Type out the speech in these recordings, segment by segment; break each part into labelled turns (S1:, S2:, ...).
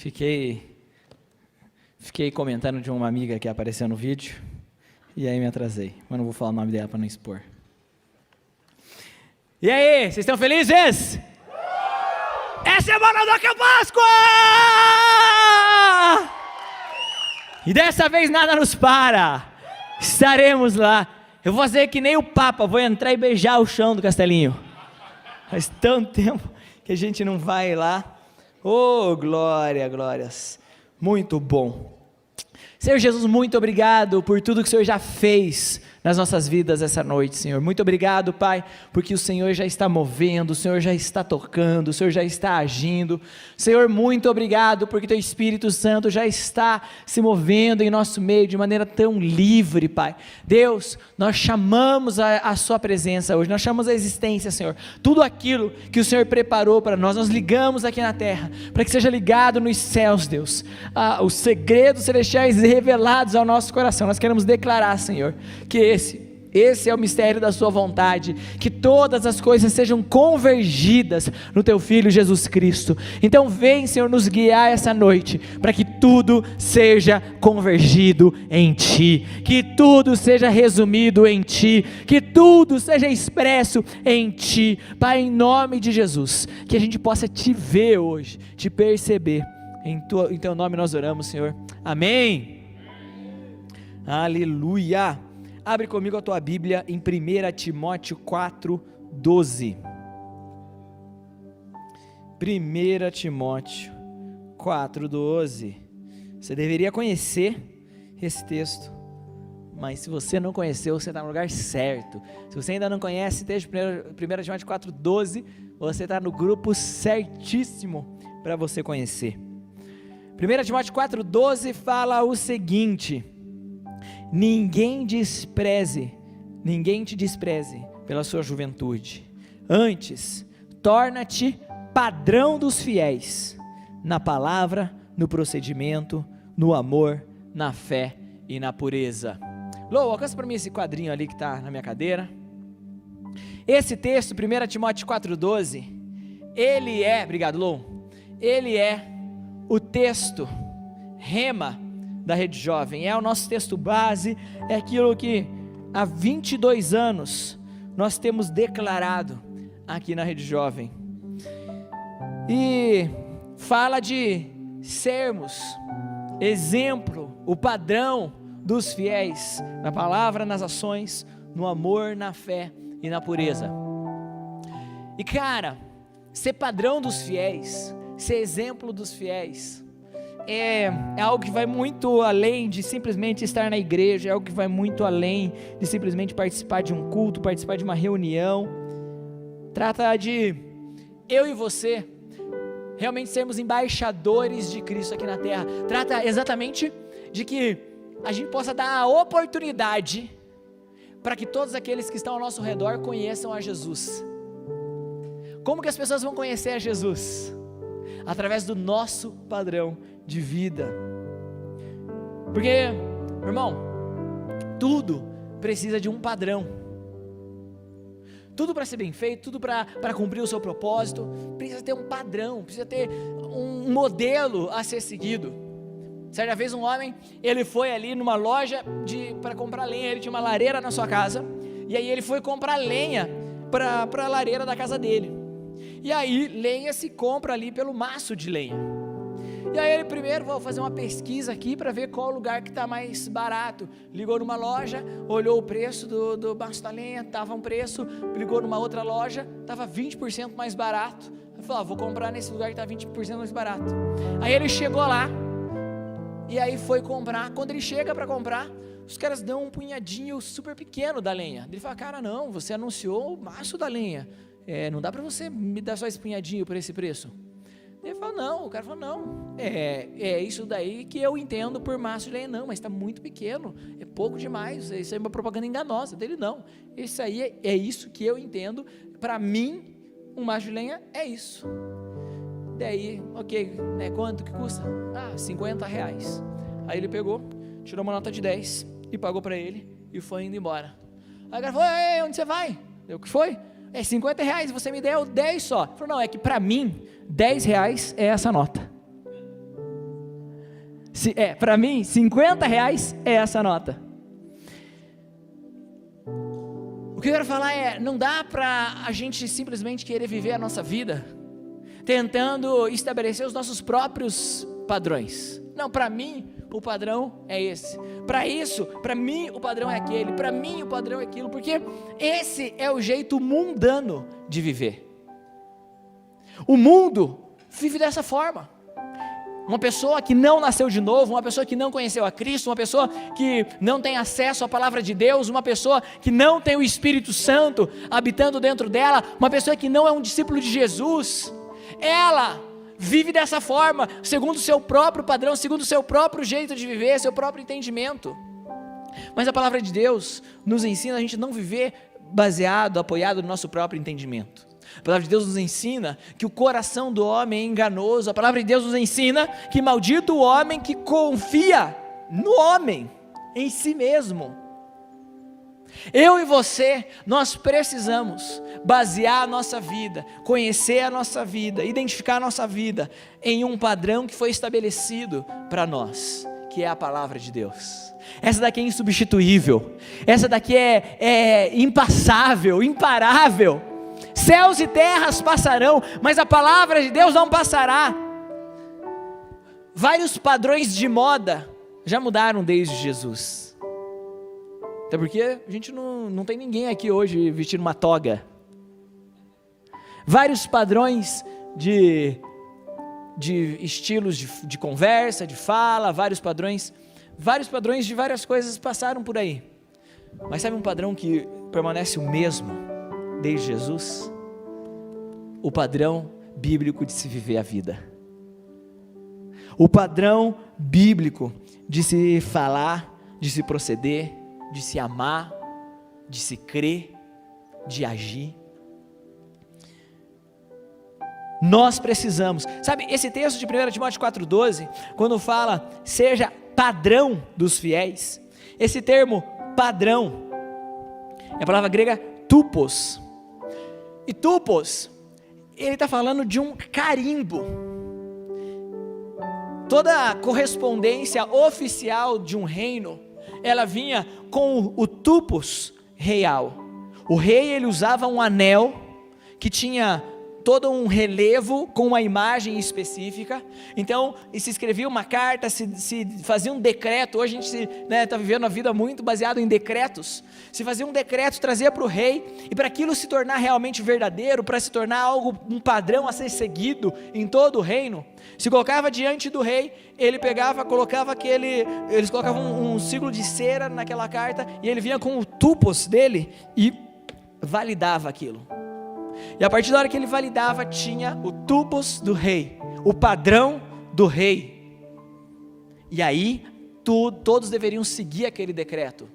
S1: Fiquei comentando de uma amiga que apareceu no vídeo, e aí me atrasei, mas não vou falar o nome dela para não expor. E aí, vocês estão felizes? É semana da Páscoa! E dessa vez nada nos para, estaremos lá. Eu vou fazer que nem o Papa, vou entrar e beijar o chão do Castelinho. Faz tanto tempo que a gente não vai lá. Oh, glória, glórias, muito bom. Senhor Jesus, muito obrigado por tudo que o Senhor já fez nas nossas vidas essa noite, Senhor. Muito obrigado, Pai, porque o Senhor já está movendo, o Senhor já está tocando, o Senhor já está agindo. Senhor, muito obrigado porque Teu Espírito Santo já está se movendo em nosso meio de maneira tão livre, Pai. Deus, nós chamamos a Sua presença hoje, nós chamamos a existência, Senhor. Tudo aquilo que o Senhor preparou para nós ligamos aqui na terra, para que seja ligado nos céus, Deus. Os segredos celestiais revelados ao nosso coração, nós queremos declarar, Senhor, que esse é o mistério da Sua vontade, que todas as coisas sejam convergidas no Teu Filho Jesus Cristo. Então vem, Senhor, nos guiar essa noite, para que tudo seja convergido em Ti, que tudo seja resumido em Ti, que tudo seja expresso em Ti, Pai, em nome de Jesus, que a gente possa Te ver hoje, Te perceber, em Teu nome nós oramos, Senhor, amém. Aleluia. Abre comigo a tua Bíblia em 1 Timóteo 4:12. 1 Timóteo 4:12. Você deveria conhecer esse texto, mas se você não conheceu, você está no lugar certo. Se você ainda não conhece o texto 1 Timóteo 4:12, você está no grupo certíssimo para você conhecer. 1 Timóteo 4:12 fala o seguinte: ninguém te despreze pela sua juventude, antes, torna-te padrão dos fiéis, na palavra, no procedimento, no amor, na fé e na pureza. Lô, alcança para mim esse quadrinho ali que está na minha cadeira. Esse texto, 1 Timóteo 4:12, obrigado Lô, ele é o texto rema da Rede Jovem, é o nosso texto base, é aquilo que há 22 anos nós temos declarado aqui na Rede Jovem, e fala de sermos exemplo, o padrão dos fiéis, na palavra, nas ações, no amor, na fé e na pureza. E cara, ser padrão dos fiéis, ser exemplo dos fiéis, é algo que vai muito além de simplesmente estar na igreja, é algo que vai muito além de simplesmente participar de um culto, participar de uma reunião. Trata de eu e você realmente sermos embaixadores de Cristo aqui na terra. Trata exatamente de que a gente possa dar a oportunidade para que todos aqueles que estão ao nosso redor conheçam a Jesus. Como que as pessoas vão conhecer a Jesus? Através do nosso padrão de vida. Porque, meu irmão, tudo precisa de um padrão. Tudo para ser bem feito, tudo para cumprir o seu propósito, precisa ter um padrão, precisa ter um modelo a ser seguido. Certa vez um homem, ele foi ali numa loja para comprar lenha, ele tinha uma lareira na sua casa, e aí ele foi comprar lenha para a lareira da casa dele. E aí lenha se compra ali pelo maço de lenha. E aí ele primeiro, vou fazer uma pesquisa aqui para ver qual lugar que está mais barato. Ligou numa loja, olhou o preço do maço da lenha, estava um preço. Ligou numa outra loja, estava 20% mais barato. Ele falou, vou comprar nesse lugar que está 20% mais barato. Aí ele chegou lá, e aí foi comprar. Quando ele chega para comprar, os caras dão um punhadinho super pequeno da lenha. Ele fala, cara, não, você anunciou o maço da lenha, não dá para você me dar só esse punhadinho por esse preço. Ele falou, não, o cara falou, não, é isso daí que eu entendo por maço de lenha. Não, mas está muito pequeno, é pouco demais, isso aí é uma propaganda enganosa. Dele, não, isso aí é isso que eu entendo, para mim, um maço de lenha é isso. Daí, ok, né, quanto que custa? R$50. Aí ele pegou, tirou uma nota de 10 e pagou para ele e foi indo embora. Aí o cara falou, ei, onde você vai? O que foi? É R$50, você me deu 10 só. Ele falou, não, é que para mim, R$10 é essa nota. para mim, R$50 é essa nota. O que eu quero falar é, não dá para a gente simplesmente querer viver a nossa vida tentando estabelecer os nossos próprios padrões. Não, para mim o padrão é esse. Para mim o padrão é aquele. Para mim o padrão é aquilo. Porque esse é o jeito mundano de viver. O mundo vive dessa forma. Uma pessoa que não nasceu de novo, uma pessoa que não conheceu a Cristo, uma pessoa que não tem acesso à palavra de Deus, uma pessoa que não tem o Espírito Santo habitando dentro dela, uma pessoa que não é um discípulo de Jesus, ela vive dessa forma, segundo o seu próprio padrão, segundo o seu próprio jeito de viver, seu próprio entendimento. Mas a palavra de Deus nos ensina a gente não viver baseado, apoiado no nosso próprio entendimento. A palavra de Deus nos ensina que o coração do homem é enganoso. A palavra de Deus nos ensina que maldito o homem que confia no homem, em si mesmo. Eu e você, nós precisamos basear a nossa vida, conhecer a nossa vida, identificar a nossa vida em um padrão que foi estabelecido para nós, que é a palavra de Deus. Essa daqui é insubstituível, essa daqui é impassável, imparável. Céus e terras passarão, mas a palavra de Deus não passará. Vários padrões de moda já mudaram desde Jesus. Até porque a gente não tem ninguém aqui hoje vestindo uma toga. Vários padrões de estilos de conversa, de fala, vários padrões de várias coisas passaram por aí. Mas sabe um padrão que permanece o mesmo desde Jesus? O padrão bíblico de se viver a vida. O padrão bíblico de se falar, de se proceder, de se amar, de se crer, de agir. Nós precisamos, sabe, esse texto de 1 Timóteo 4,12, quando fala, seja padrão dos fiéis, esse termo padrão, é a palavra grega tupos, e tupos, ele está falando de um carimbo. Toda a correspondência oficial de um reino, ela vinha com o tupos real. O rei, ele usava um anel que tinha todo um relevo com uma imagem específica. Então, se escrevia uma carta, se fazia um decreto. Hoje a gente está vivendo a vida muito baseado em decretos. Se fazia um decreto, trazia para o rei, e para aquilo se tornar realmente verdadeiro, para se tornar algo, um padrão a ser seguido em todo o reino, se colocava diante do rei, ele pegava, eles colocavam um círculo de cera naquela carta, e ele vinha com o tupos dele e validava aquilo. E a partir da hora que ele validava, tinha o tupos do rei, o padrão do rei. E aí, todos deveriam seguir aquele decreto.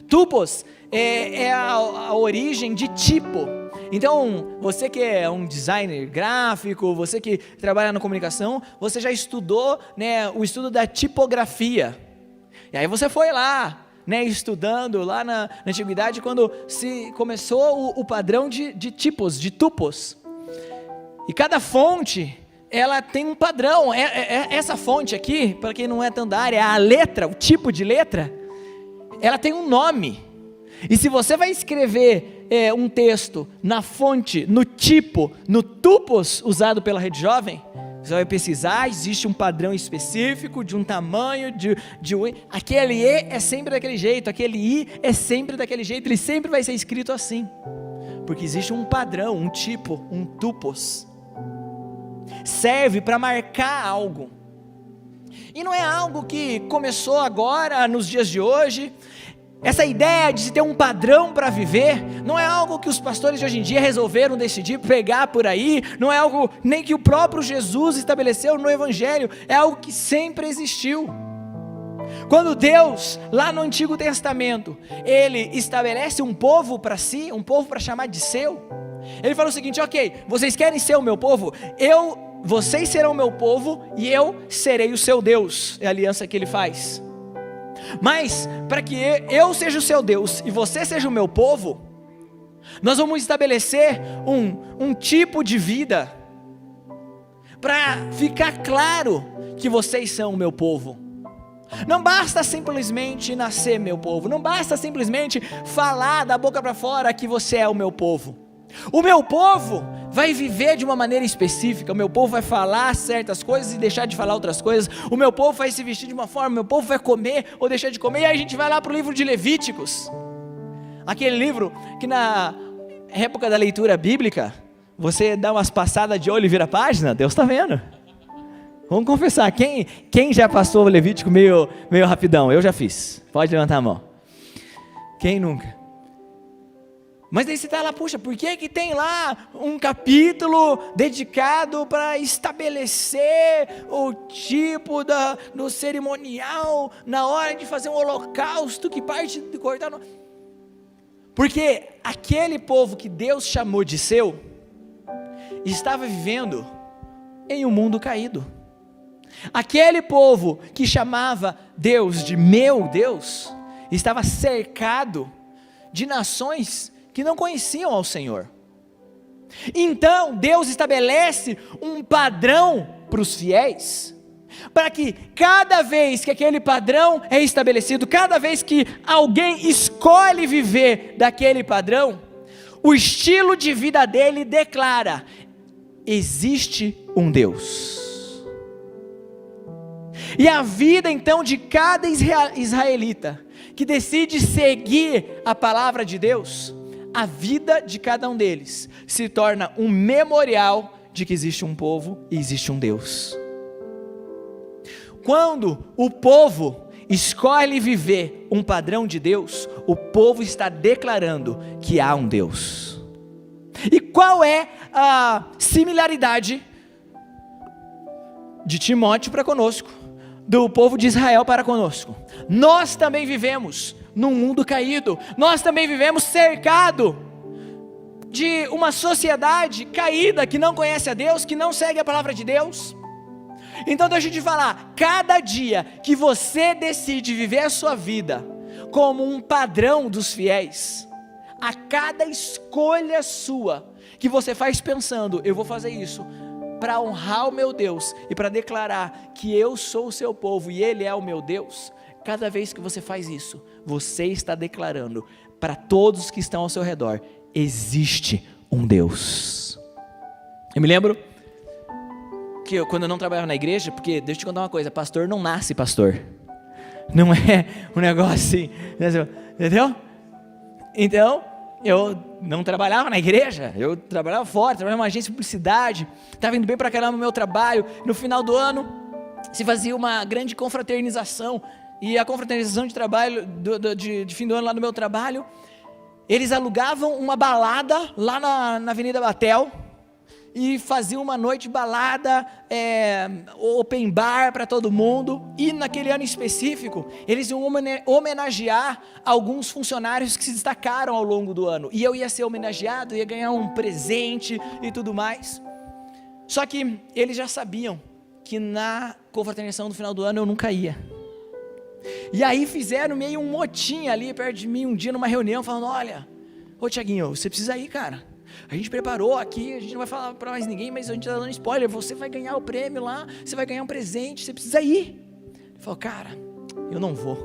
S1: Tupos é a origem de tipo. Então, você que é um designer gráfico, você que trabalha na comunicação, você já estudou, né, o estudo da tipografia. E aí você foi lá, né, estudando lá na antiguidade, quando se começou o padrão de tipos, de tupos. E cada fonte, ela tem um padrão. Essa fonte aqui, para quem não é tão da área, a letra, o tipo de letra, ela tem um nome. E se você vai escrever um texto na fonte, no tipo, no tupos usado pela Rede Jovem, você vai pesquisar, existe um padrão específico, de um tamanho, aquele E é sempre daquele jeito, aquele I é sempre daquele jeito, ele sempre vai ser escrito assim, porque existe um padrão, um tipo, um tupos, serve para marcar algo, e não é algo que começou agora, nos dias de hoje. Essa ideia de se ter um padrão para viver, não é algo que os pastores de hoje em dia resolveram decidir pegar por aí, não é algo nem que o próprio Jesus estabeleceu no Evangelho, é algo que sempre existiu. Quando Deus, lá no Antigo Testamento, Ele estabelece um povo para si, um povo para chamar de seu, Ele fala o seguinte: ok, vocês querem ser o meu povo? Vocês serão o meu povo e eu serei o seu Deus, é a aliança que Ele faz. Mas, para que eu seja o seu Deus e você seja o meu povo, nós vamos estabelecer um tipo de vida, para ficar claro que vocês são o meu povo. Não basta simplesmente nascer meu povo, não basta simplesmente falar da boca para fora que você é o meu povo. O meu povo vai viver de uma maneira específica, o meu povo vai falar certas coisas e deixar de falar outras coisas, o meu povo vai se vestir de uma forma, o meu povo vai comer ou deixar de comer, e aí a gente vai lá para o livro de Levíticos, aquele livro que na época da leitura bíblica, você dá umas passadas de olho e vira a página, Deus está vendo. Vamos confessar, quem já passou o Levítico meio rapidão? Eu já fiz, pode levantar a mão. Quem nunca? Mas daí você está lá, puxa, por que tem lá um capítulo dedicado para estabelecer o tipo do cerimonial na hora de fazer um holocausto, que parte de cortar? Porque aquele povo que Deus chamou de seu, estava vivendo em um mundo caído. Aquele povo que chamava Deus de meu Deus, estava cercado de nações que não conheciam ao Senhor. Então Deus estabelece um padrão para os fiéis, para que cada vez que aquele padrão é estabelecido, cada vez que alguém escolhe viver daquele padrão, o estilo de vida dele declara: existe um Deus. E a vida então de cada israelita que decide seguir a palavra de Deus, a vida de cada um deles se torna um memorial de que existe um povo e existe um Deus. Quando o povo escolhe viver um padrão de Deus, o povo está declarando que há um Deus. E qual é a similaridade de Timóteo para conosco, do povo de Israel para conosco? Nós também vivemos num mundo caído, nós também vivemos cercado de uma sociedade caída, que não conhece a Deus, que não segue a palavra de Deus. Então deixa eu te falar, cada dia que você decide viver a sua vida como um padrão dos fiéis, a cada escolha sua, que você faz pensando, eu vou fazer isso para honrar o meu Deus, e para declarar que eu sou o seu povo, e Ele é o meu Deus, cada vez que você faz isso, você está declarando para todos que estão ao seu redor, existe um Deus. Eu me lembro que quando eu não trabalhava na igreja, porque deixa eu te contar uma coisa, pastor não nasce pastor, não é um negócio assim, entendeu? Então, eu não trabalhava na igreja, eu trabalhava fora, trabalhava numa agência de publicidade, estava indo bem para caramba no meu trabalho. No final do ano, se fazia uma grande confraternização, e a confraternização de trabalho, de fim do ano lá no meu trabalho, eles alugavam uma balada lá na Avenida Batel, e faziam uma noite de balada, open bar para todo mundo, e naquele ano específico, eles iam homenagear alguns funcionários que se destacaram ao longo do ano, e eu ia ser homenageado, ia ganhar um presente e tudo mais. Só que eles já sabiam que na confraternização do final do ano eu nunca ia, e aí fizeram meio um motim ali perto de mim um dia numa reunião, falando: olha, ô Tiaguinho, você precisa ir, cara, a gente preparou aqui, a gente não vai falar para mais ninguém, mas a gente está dando spoiler, você vai ganhar o prêmio lá, você vai ganhar um presente, você precisa ir. Ele falou: cara, eu não vou.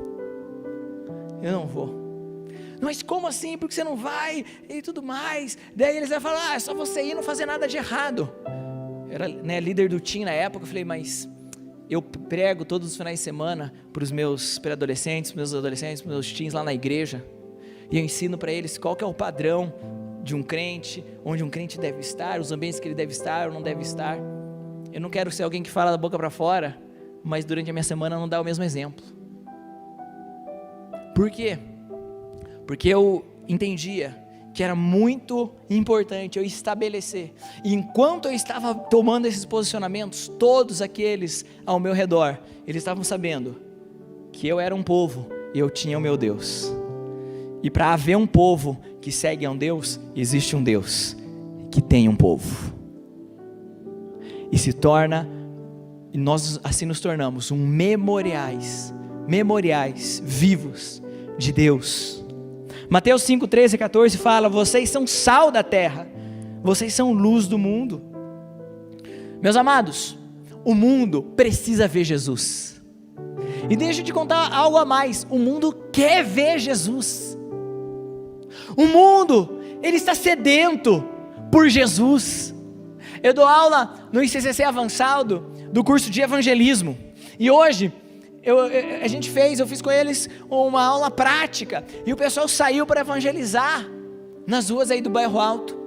S1: Mas como assim, porque você não vai e tudo mais? Daí eles vão falar: é só você ir, não fazer nada de errado. Eu era, líder do team na época. Eu falei: mas eu prego todos os finais de semana para os meus pré-adolescentes, meus adolescentes, meus teens lá na igreja, e eu ensino para eles qual que é o padrão de um crente, onde um crente deve estar, os ambientes que ele deve estar ou não deve estar. Eu não quero ser alguém que fala da boca para fora, mas durante a minha semana não dá o mesmo exemplo. Por quê? Porque eu entendia que era muito importante eu estabelecer, e enquanto eu estava tomando esses posicionamentos, todos aqueles ao meu redor, eles estavam sabendo que eu era um povo e eu tinha o meu Deus. E para haver um povo que segue a um Deus, existe um Deus que tem um povo. E nós assim nos tornamos memoriais vivos de Deus. Mateus 5, 13 e 14 fala: vocês são sal da terra, vocês são luz do mundo. Meus amados, o mundo precisa ver Jesus. E deixa eu te contar algo a mais, o mundo quer ver Jesus. O mundo, ele está sedento por Jesus. Eu dou aula no ICCC Avançado, do curso de evangelismo, e hoje, eu fiz com eles uma aula prática, e o pessoal saiu para evangelizar, nas ruas aí do Bairro Alto,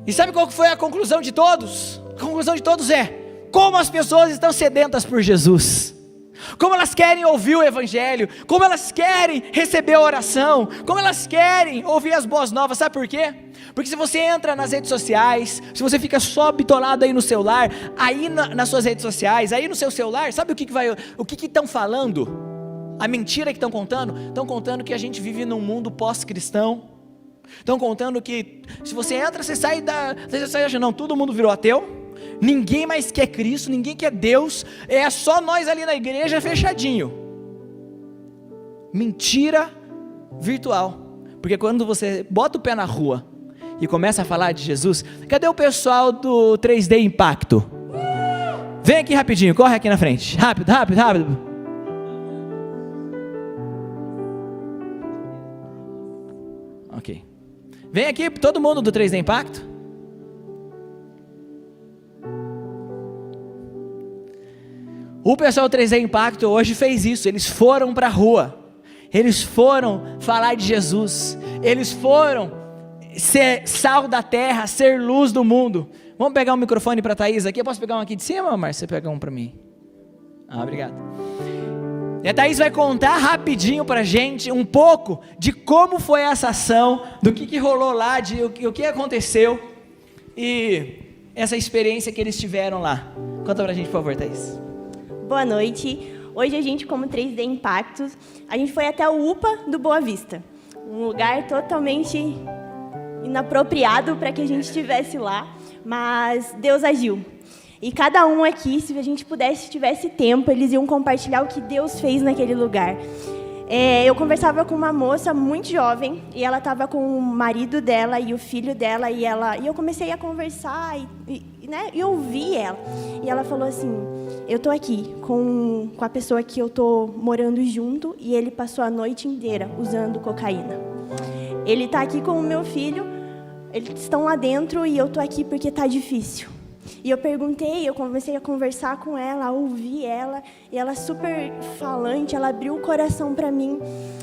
S1: e sabe qual foi a conclusão de todos? A conclusão de todos é, como as pessoas estão sedentas por Jesus, como elas querem ouvir o evangelho, como elas querem receber a oração, como elas querem ouvir as boas novas, sabe por quê? Porque se você entra nas redes sociais, se você fica só bitolado aí no celular, aí nas suas redes sociais, aí no seu celular, sabe o que estão falando? A mentira que estão contando? Estão contando que a gente vive num mundo pós-cristão, estão contando que se você entra, você sai não, todo mundo virou ateu, ninguém mais quer Cristo, ninguém quer Deus, é só nós ali na igreja fechadinho. Mentira virtual, porque quando você bota o pé na rua e começa a falar de Jesus, cadê o pessoal do 3D Impacto? Vem aqui rapidinho, corre aqui na frente, rápido. Ok, vem aqui todo mundo do 3D Impacto. O pessoal do 3D Impacto hoje fez isso, eles foram para a rua, eles foram falar de Jesus, eles foram ser sal da terra, ser luz do mundo. Vamos pegar um microfone para a Thaís aqui, eu posso pegar um aqui de cima, Márcio? Você pega um para mim. Obrigado. E a Thaís vai contar rapidinho para a gente um pouco de como foi essa ação, do que rolou lá, o que aconteceu e essa experiência que eles tiveram lá. Conta para a gente, por favor, Thaís.
S2: Boa noite. Hoje a gente, como 3D Impactos, a gente foi até o UPA do Boa Vista. Um lugar totalmente inapropriado para que a gente estivesse lá, mas Deus agiu. E cada um aqui, se a gente tivesse tempo, eles iam compartilhar o que Deus fez naquele lugar. Eu conversava com uma moça muito jovem, e ela estava com o marido dela e o filho dela, e eu comecei a conversar e ouvir ela. E ela falou assim, eu estou aqui com a pessoa que eu estou morando junto, e ele passou a noite inteira usando cocaína. Ele está aqui com o meu filho, eles estão lá dentro, e eu estou aqui porque está difícil. E eu comecei a conversar com ela, a ouvir ela, e ela super falante, ela abriu o coração para mim.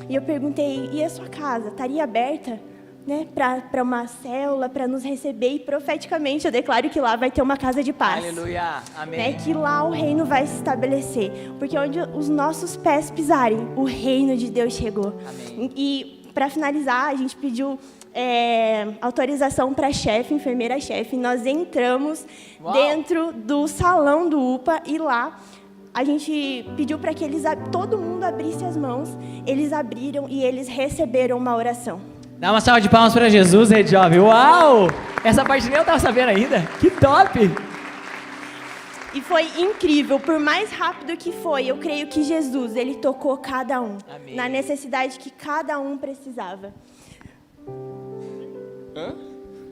S2: E eu perguntei, e a sua casa, estaria aberta, né, para uma célula, para nos receber? E profeticamente eu declaro que lá vai ter uma casa de paz.
S1: Aleluia, amém.
S2: Né, que lá o reino vai se estabelecer, porque onde os nossos pés pisarem, o reino de Deus chegou.
S1: Amém.
S2: E para finalizar, a gente pediu autorização para enfermeira-chefe. Nós entramos dentro do salão do UPA e lá a gente pediu para que todo mundo abrisse as mãos. Eles abriram e eles receberam uma oração.
S1: Dá uma salva de palmas para Jesus, Rede Jovem. Uau! Essa parte nem eu estava sabendo ainda. Que top!
S2: E foi incrível, por mais rápido que foi, eu creio que Jesus, ele tocou cada um. Amém. Na necessidade que cada um precisava.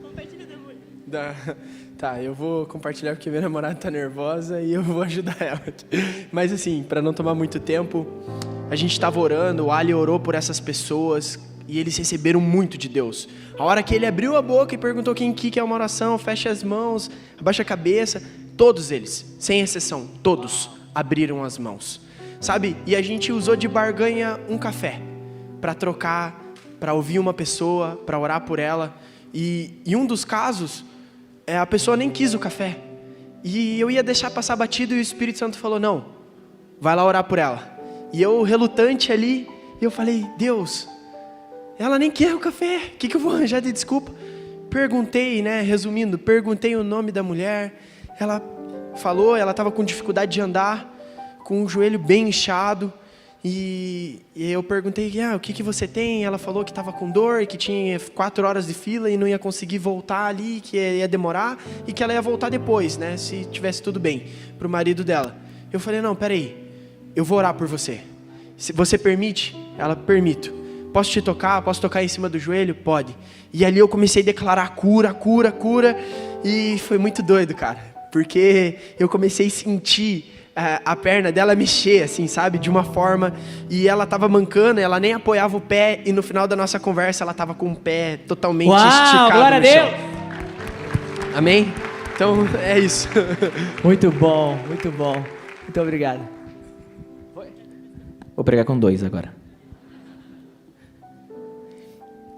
S3: Compartilha depois. Tá, eu vou compartilhar porque minha namorada tá nervosa e eu vou ajudar ela. Mas assim, para não tomar muito tempo, a gente estava orando, o Ali orou por essas pessoas e eles receberam muito de Deus. A hora que ele abriu a boca e perguntou quem quer uma oração, fecha as mãos, abaixa a cabeça, todos eles, sem exceção, todos abriram as mãos. Sabe? E a gente usou de barganha um café para trocar, para ouvir uma pessoa, para orar por ela. E um dos casos, a pessoa nem quis o café. E eu ia deixar passar batido e o Espírito Santo falou, não, vai lá orar por ela. E eu, relutante ali, eu falei, Deus, ela nem quer o café, o que eu vou arranjar de desculpa? Perguntei, né, resumindo, perguntei o nome da mulher, ela falou, ela estava com dificuldade de andar, com o joelho bem inchado. E eu perguntei, o que você tem? Ela falou que estava com dor, que tinha 4 horas de fila e não ia conseguir voltar ali, que ia demorar e que ela ia voltar depois, né, se tivesse tudo bem, para o marido dela. Eu falei, não, peraí, eu vou orar por você. Se você permite? Ela, permito. Posso te tocar? Posso tocar em cima do joelho? Pode. E ali eu comecei a declarar cura, e foi muito doido, cara. porque eu comecei a sentir a perna dela mexer, assim, sabe, de uma forma, e ela tava mancando, ela nem apoiava o pé, e no final da nossa conversa ela tava com o pé totalmente esticado
S1: glória
S3: no
S1: a
S3: chão.
S1: Deus!
S3: Amém? Então, é isso.
S1: Muito bom, muito bom. Muito obrigado. Vou pregar com 2 agora.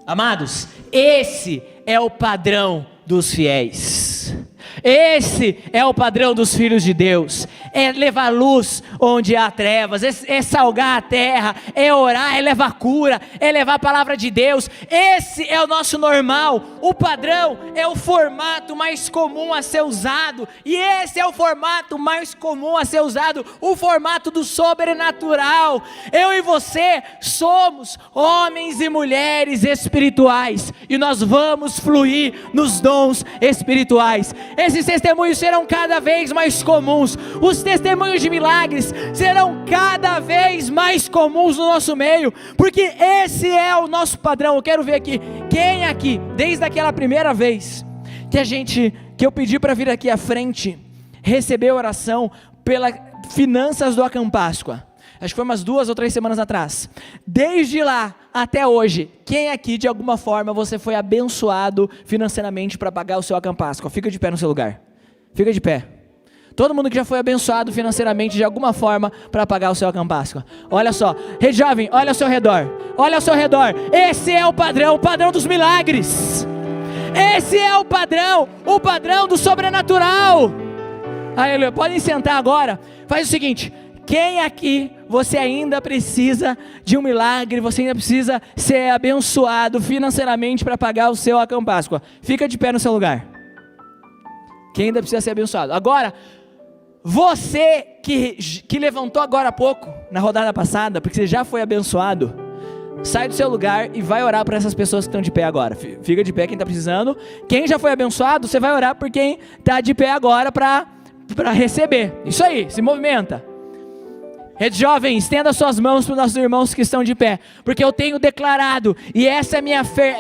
S1: Amados, esse é o padrão dos fiéis. Esse é o padrão dos filhos de Deus. É levar luz onde há trevas, é salgar a terra, é orar, é levar cura, é levar a palavra de Deus. Esse é o nosso normal. O padrão é o formato mais comum a ser usado, e esse é o formato mais comum a ser usado, o formato do sobrenatural. Eu e você somos homens e mulheres espirituais, e nós vamos fluir nos dons espirituais. Esses testemunhos serão cada vez mais comuns. Os testemunhos de milagres serão cada vez mais comuns no nosso meio, porque esse é o nosso padrão. Eu quero ver aqui, quem aqui, desde aquela primeira vez que eu pedi para vir aqui à frente, recebeu oração pelas finanças do Acampáscoa. Acho que foi umas 2 ou 3 semanas atrás. Desde lá até hoje, quem aqui de alguma forma você foi abençoado financeiramente para pagar o seu Acampáscoa? Fica de pé no seu lugar. Fica de pé. Todo mundo que já foi abençoado financeiramente de alguma forma para pagar o seu Acampáscoa. Olha só, Rede Jovem, olha ao seu redor. Olha ao seu redor. Esse é o padrão dos milagres. Esse é o padrão do sobrenatural. Aleluia. Podem sentar agora. Faz o seguinte. Quem aqui você ainda precisa de um milagre, você ainda precisa ser abençoado financeiramente para pagar o seu Acampáscoa? Fica de pé no seu lugar. Quem ainda precisa ser abençoado? Agora, você que levantou agora há pouco, na rodada passada, porque você já foi abençoado, sai do seu lugar e vai orar para essas pessoas que estão de pé agora. Fica de pé quem está precisando. Quem já foi abençoado, você vai orar por quem está de pé agora para receber. Isso aí, se movimenta. Rede Jovem, estenda suas mãos para os nossos irmãos que estão de pé, porque eu tenho declarado, e essa é a minha fé,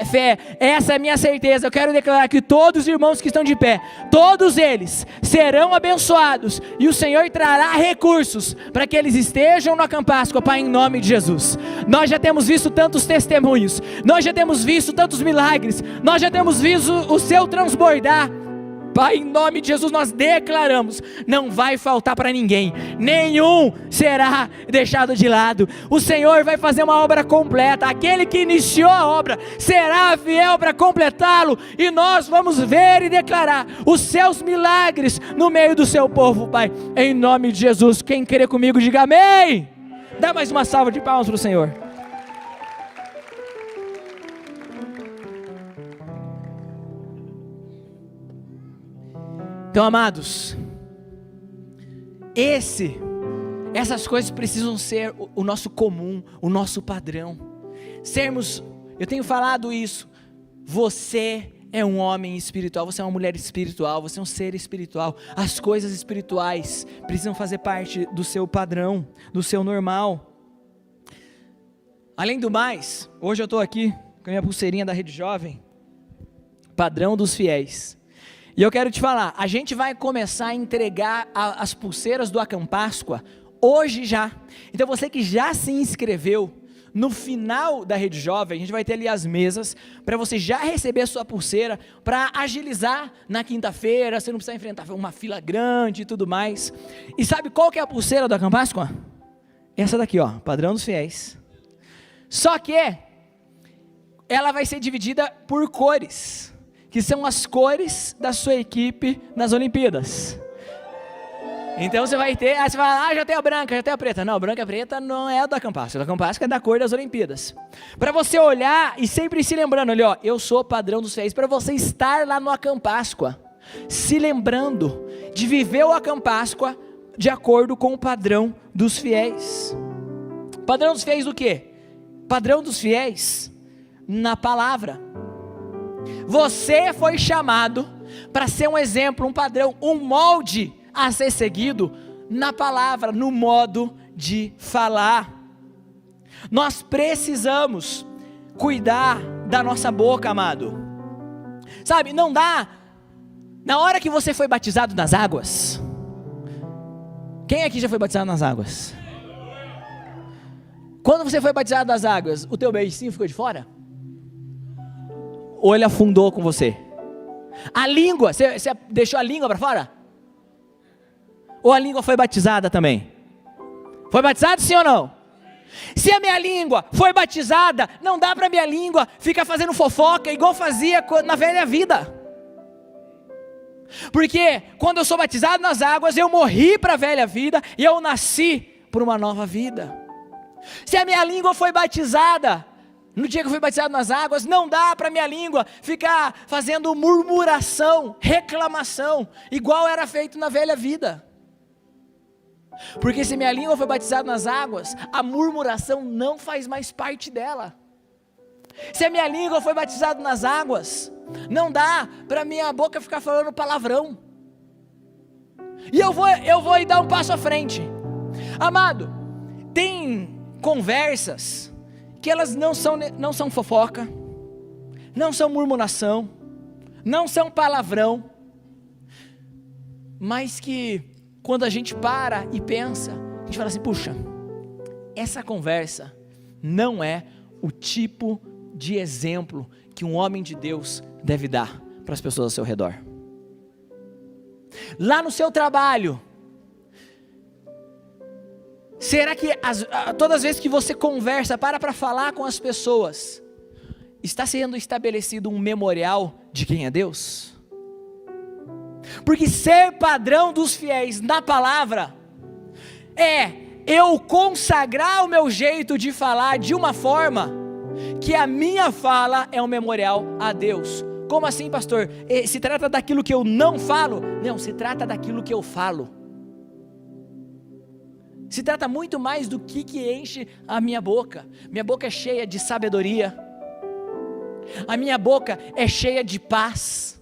S1: essa é a minha certeza, eu quero declarar que todos os irmãos que estão de pé, todos eles serão abençoados, e o Senhor trará recursos, para que eles estejam no Acampáscoa, Pai, em nome de Jesus. Nós já temos visto tantos testemunhos, nós já temos visto tantos milagres, nós já temos visto o Seu transbordar. Pai, em nome de Jesus nós declaramos, não vai faltar para ninguém, nenhum será deixado de lado. O Senhor vai fazer uma obra completa, aquele que iniciou a obra será fiel para completá-lo, e nós vamos ver e declarar os seus milagres no meio do seu povo, Pai, em nome de Jesus. Quem crê comigo diga amém. Dá mais uma salva de palmas para o Senhor. Então, amados, essas coisas precisam ser o nosso comum, o nosso padrão. Eu tenho falado isso, você é um homem espiritual, você é uma mulher espiritual, você é um ser espiritual. As coisas espirituais precisam fazer parte do seu padrão, do seu normal. Além do mais, hoje eu estou aqui com a minha pulseirinha da Rede Jovem, padrão dos fiéis. E eu quero te falar, a gente vai começar a entregar as pulseiras do Acampáscoa hoje já. Então você que já se inscreveu, no final da Rede Jovem, a gente vai ter ali as mesas, para você já receber a sua pulseira, para agilizar na quinta-feira, você não precisa enfrentar uma fila grande e tudo mais. E sabe qual que é a pulseira do Acampáscoa? Essa daqui, ó, padrão dos fiéis. Só que ela vai ser dividida por cores, que são as cores da sua equipe nas Olimpíadas. Então você vai ter, aí você fala, já tem a branca, já tem a preta. Não, branca e preta não é a do Acampáscoa. O Acampáscoa é da cor das Olimpíadas. Para você olhar e sempre se lembrando, olha, ó, eu sou padrão dos fiéis. Para você estar lá no Acampáscoa, se lembrando de viver o Acampáscoa de acordo com o padrão dos fiéis. Padrão dos fiéis do quê? Padrão dos fiéis na palavra. Você foi chamado para ser um exemplo, um padrão, um molde a ser seguido na palavra, no modo de falar. Nós precisamos cuidar da nossa boca, amado. Sabe, não dá Na hora que você foi batizado nas águas, quem aqui já foi batizado nas águas? Quando você foi batizado nas águas, o teu beicinho ficou de fora? Ou ele afundou com você? A língua, você deixou a língua para fora? Ou a língua foi batizada também? Foi batizado sim ou não? Se a minha língua foi batizada, não dá para minha língua ficar fazendo fofoca igual fazia na velha vida. Porque quando eu sou batizado nas águas, eu morri para a velha vida e eu nasci por uma nova vida. Se a minha língua foi batizada, no dia que eu fui batizado nas águas, não dá para minha língua ficar fazendo murmuração, reclamação, igual era feito na velha vida. Porque se minha língua foi batizada nas águas, a murmuração não faz mais parte dela. Se a minha língua foi batizada nas águas, não dá para minha boca ficar falando palavrão. E eu vou dar um passo à frente. Amado, tem conversas que elas não são fofoca, não são murmuração, não são palavrão, mas que quando a gente para e pensa, a gente fala assim, puxa, essa conversa não é o tipo de exemplo que um homem de Deus deve dar para as pessoas ao seu redor. Lá no seu trabalho, será que todas as vezes que você conversa, para falar com as pessoas, está sendo estabelecido um memorial de quem é Deus? Porque ser padrão dos fiéis na palavra é eu consagrar o meu jeito de falar de uma forma que a minha fala é um memorial a Deus. Como assim, pastor? Se trata daquilo que eu não falo? Não, se trata daquilo que eu falo. Se trata muito mais do que enche a minha boca. Minha boca é cheia de sabedoria. A minha boca é cheia de paz.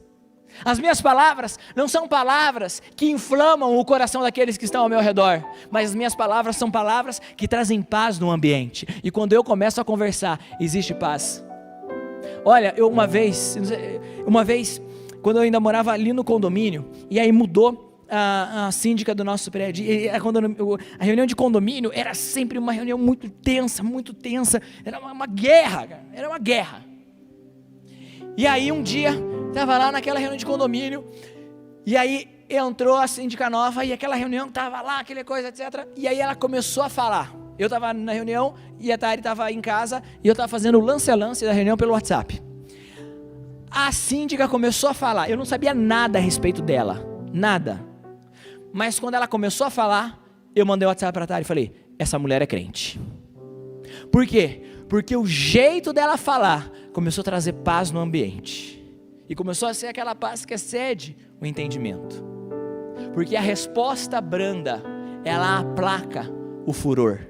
S1: As minhas palavras não são palavras que inflamam o coração daqueles que estão ao meu redor, mas as minhas palavras são palavras que trazem paz no ambiente, e quando eu começo a conversar, existe paz. Olha, uma vez, quando eu ainda morava ali no condomínio, e aí mudou a síndica do nosso prédio, e a reunião de condomínio era sempre uma reunião muito tensa, era uma guerra, cara, era uma guerra. E aí um dia, estava lá naquela reunião de condomínio, e aí entrou a síndica nova, e aquela reunião estava lá, aquela coisa, etc. E aí ela começou a falar. Eu estava na reunião, e a Tari estava em casa, e eu estava fazendo o lance a lance da reunião pelo WhatsApp. A síndica começou a falar, eu não sabia nada a respeito dela, nada. Mas quando ela começou a falar, eu mandei o WhatsApp para a Tari e falei, essa mulher é crente. Por quê? Porque o jeito dela falar começou a trazer paz no ambiente. E começou a ser aquela paz que excede o entendimento. Porque a resposta branda, ela aplaca o furor.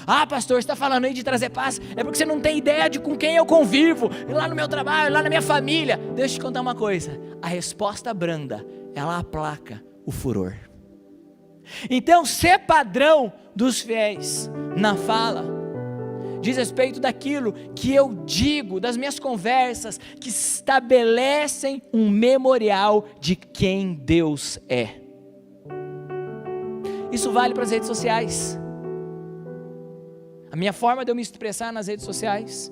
S1: Ah, pastor, você está falando aí de trazer paz, é porque você não tem ideia de com quem eu convivo, lá no meu trabalho, lá na minha família. Deixa eu te contar uma coisa, a resposta branda, ela aplaca o furor. Então, ser padrão dos fiéis na fala, diz respeito daquilo que eu digo, das minhas conversas, que estabelecem um memorial de quem Deus é. Isso vale para as redes sociais. A minha forma de eu me expressar nas redes sociais,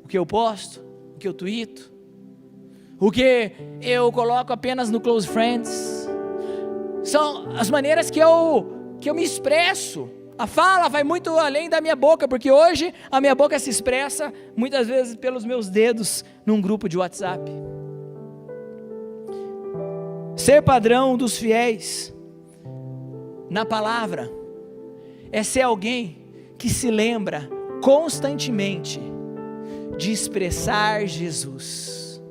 S1: o que eu posto, o que eu tweeto, o que eu coloco apenas no Close Friends, são as maneiras que eu me expresso. A fala vai muito além da minha boca, porque hoje a minha boca se expressa muitas vezes pelos meus dedos num grupo de WhatsApp. Ser padrão dos fiéis na palavra é ser alguém que se lembra constantemente de expressar Jesus.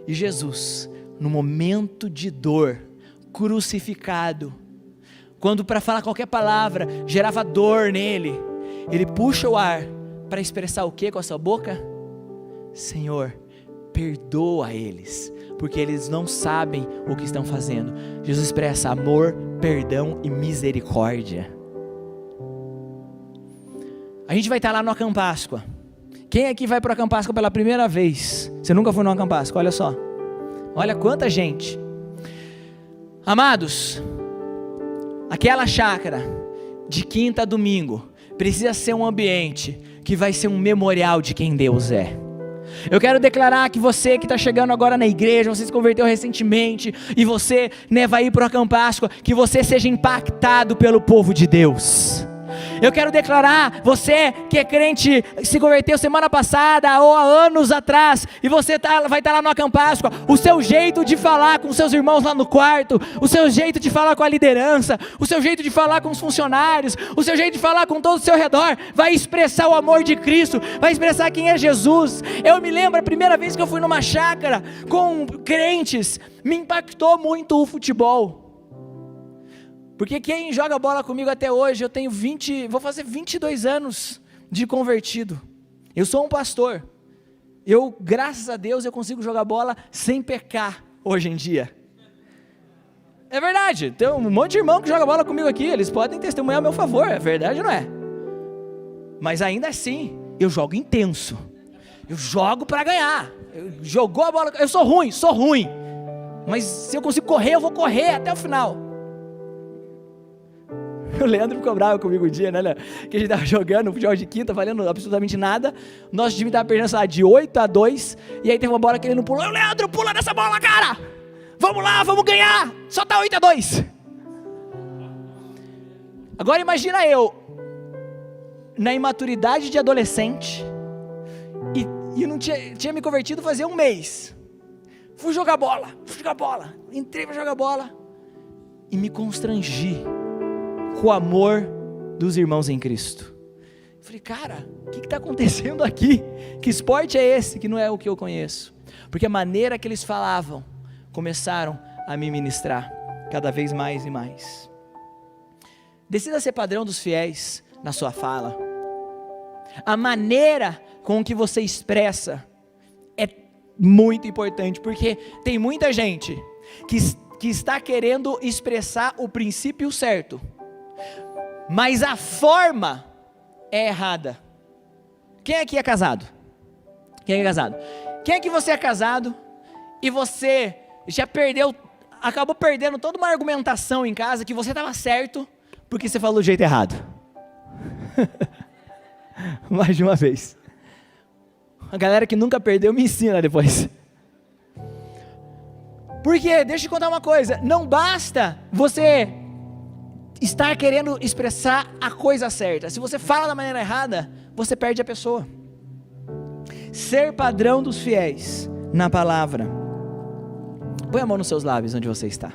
S1: E Jesus, no momento de dor, crucificado, quando para falar qualquer palavra gerava dor nele, ele puxa o ar para expressar o que com a sua boca? Senhor, perdoa eles, porque eles não sabem o que estão fazendo. Jesus expressa amor, perdão e misericórdia. A gente vai estar lá no Acampáscoa. Quem aqui vai para o Acampáscoa pela primeira vez? Você nunca foi no Acampáscoa? Olha só, Olha quanta gente. Amados, aquela chácara de quinta a domingo precisa ser um ambiente que vai ser um memorial de quem Deus é. Eu quero declarar que você que está chegando agora na igreja, você se converteu recentemente e você vai ir para o Campo Páscoa, que você seja impactado pelo povo de Deus. Eu quero declarar, você que é crente, se converteu semana passada ou há anos atrás, e você vai estar lá no Campo Páscoa, o seu jeito de falar com seus irmãos lá no quarto, o seu jeito de falar com a liderança, o seu jeito de falar com os funcionários, o seu jeito de falar com todo o seu redor, vai expressar o amor de Cristo, vai expressar quem é Jesus. Eu me lembro a primeira vez que eu fui numa chácara com crentes, me impactou muito o futebol. Porque quem joga bola comigo até hoje, eu tenho vou fazer 22 anos de convertido. Eu sou um pastor. Graças a Deus, eu consigo jogar bola sem pecar hoje em dia. É verdade, tem um monte de irmão que joga bola comigo aqui, eles podem testemunhar a meu favor, é verdade ou não é? Mas ainda assim, eu jogo intenso. Eu jogo para ganhar. Jogou a bola, eu sou ruim. Mas se eu consigo correr, eu vou correr até o final. O Leandro ficou bravo comigo um dia, né? Que a gente tava jogando futebol de quinta, valendo absolutamente nada. Nosso time tava perdendo, sei lá, de 8-2. E aí teve uma bola que ele não pulou. Leandro, pula nessa bola, cara! Vamos lá, vamos ganhar! Só tá 8-2. Agora imagina eu, na imaturidade de adolescente, e não tinha me convertido fazia um mês. Fui jogar bola. Entrei pra jogar bola. E me constrangi com o amor dos irmãos em Cristo. Falei, cara, o que está acontecendo aqui? Que esporte é esse que não é o que eu conheço? Porque a maneira que eles falavam começaram a me ministrar cada vez mais e mais. Decida ser padrão dos fiéis na sua fala. A maneira com que você expressa é muito importante, porque tem muita gente que está querendo expressar o princípio certo, mas a forma é errada. Quem aqui é casado? Quem é que você é casado e você já acabou perdendo toda uma argumentação em casa que você estava certo porque você falou do jeito errado? Mais de uma vez. A galera que nunca perdeu me ensina depois. Porque, deixa eu te contar uma coisa, não basta você estar querendo expressar a coisa certa. Se você fala da maneira errada, você perde a pessoa. Ser padrão dos fiéis na palavra. Põe a mão nos seus lábios onde você está.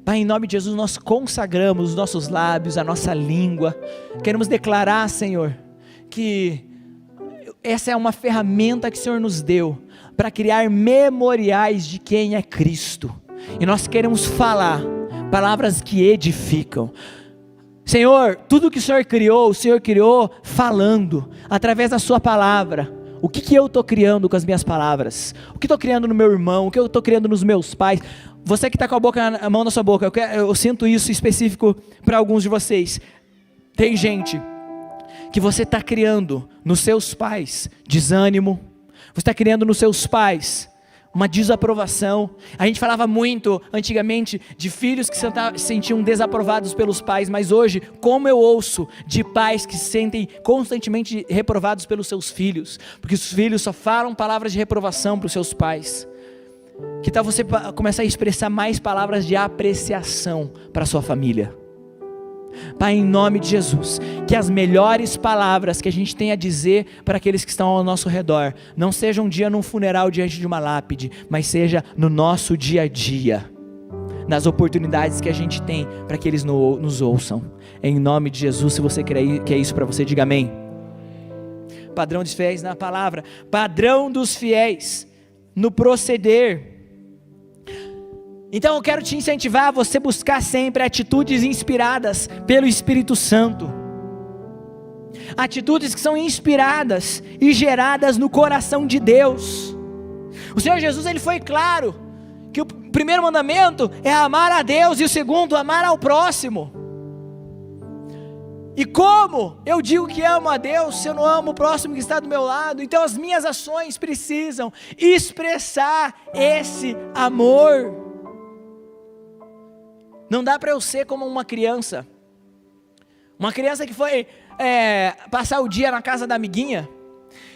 S1: Pai, em nome de Jesus, nós consagramos os nossos lábios, a nossa língua. Queremos declarar, Senhor, que essa é uma ferramenta que o Senhor nos deu para criar memoriais de quem é Cristo. E nós queremos falar palavras que edificam. Senhor, tudo que o Senhor criou falando, através da sua palavra. O que eu estou criando com as minhas palavras? O que estou criando no meu irmão? O que eu estou criando nos meus pais? Você que está com a mão na sua boca, eu sinto isso específico para alguns de vocês. Tem gente que você está criando nos seus pais desânimo, você está criando nos seus pais uma desaprovação. A gente falava muito antigamente de filhos que se sentiam desaprovados pelos pais, mas hoje, como eu ouço de pais que se sentem constantemente reprovados pelos seus filhos, porque os filhos só falam palavras de reprovação para os seus pais. Que tal você começar a expressar mais palavras de apreciação para a sua família? Pai, em nome de Jesus, que as melhores palavras que a gente tem a dizer para aqueles que estão ao nosso redor, não seja um dia num funeral diante de uma lápide, mas seja no nosso dia a dia, nas oportunidades que a gente tem para que eles nos ouçam. Em nome de Jesus, se você crê que é isso para você, diga amém. Padrão dos fiéis na palavra, padrão dos fiéis no proceder. Então eu quero te incentivar a você buscar sempre atitudes inspiradas pelo Espírito Santo. Atitudes que são inspiradas e geradas no coração de Deus. O Senhor Jesus, ele foi claro que o primeiro mandamento é amar a Deus e o segundo, amar ao próximo. E como eu digo que amo a Deus se eu não amo o próximo que está do meu lado? Então as minhas ações precisam expressar esse amor. Não dá para eu ser como uma criança que foi passar o dia na casa da amiguinha,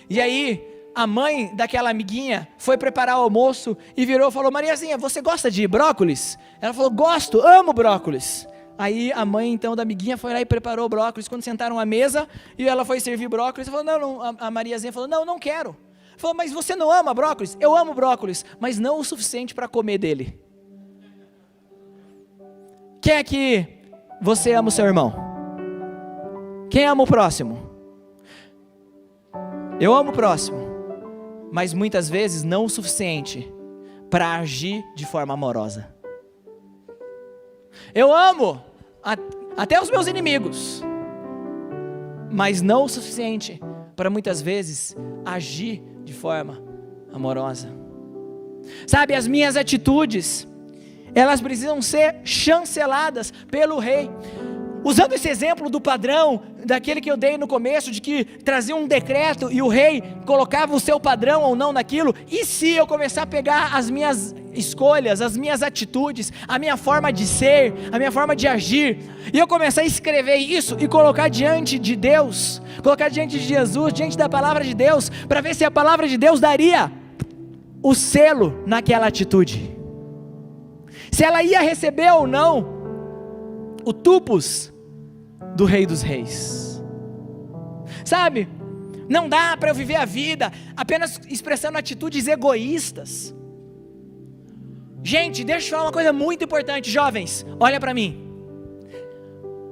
S1: e aí a mãe daquela amiguinha foi preparar o almoço e virou e falou: Mariazinha, você gosta de brócolis? Ela falou: gosto, amo brócolis. Aí a mãe então da amiguinha foi lá e preparou o brócolis. Quando sentaram à mesa e ela foi servir brócolis, ela falou: não, a Mariazinha falou: não quero. Ela falou: mas você não ama brócolis? Eu amo brócolis, mas não o suficiente para comer dele. Quem é que você ama o seu irmão? Quem ama o próximo? Eu amo o próximo, mas muitas vezes não o suficiente para agir de forma amorosa. Eu amo até os meus inimigos, mas não o suficiente para muitas vezes agir de forma amorosa. Sabe, as minhas atitudes, elas precisam ser chanceladas pelo rei. Usando esse exemplo do padrão, daquele que eu dei no começo, de que trazia um decreto e o rei colocava o seu padrão ou não naquilo, e se eu começar a pegar as minhas escolhas, as minhas atitudes, a minha forma de ser, a minha forma de agir, e eu começar a escrever isso e colocar diante de Deus, colocar diante de Jesus, diante da palavra de Deus, para ver se a palavra de Deus daria o selo naquela atitude, se ela ia receber ou não o tupus do Rei dos Reis. Sabe, não dá para eu viver a vida apenas expressando atitudes egoístas. Gente, deixa eu falar uma coisa muito importante, jovens, olha para mim.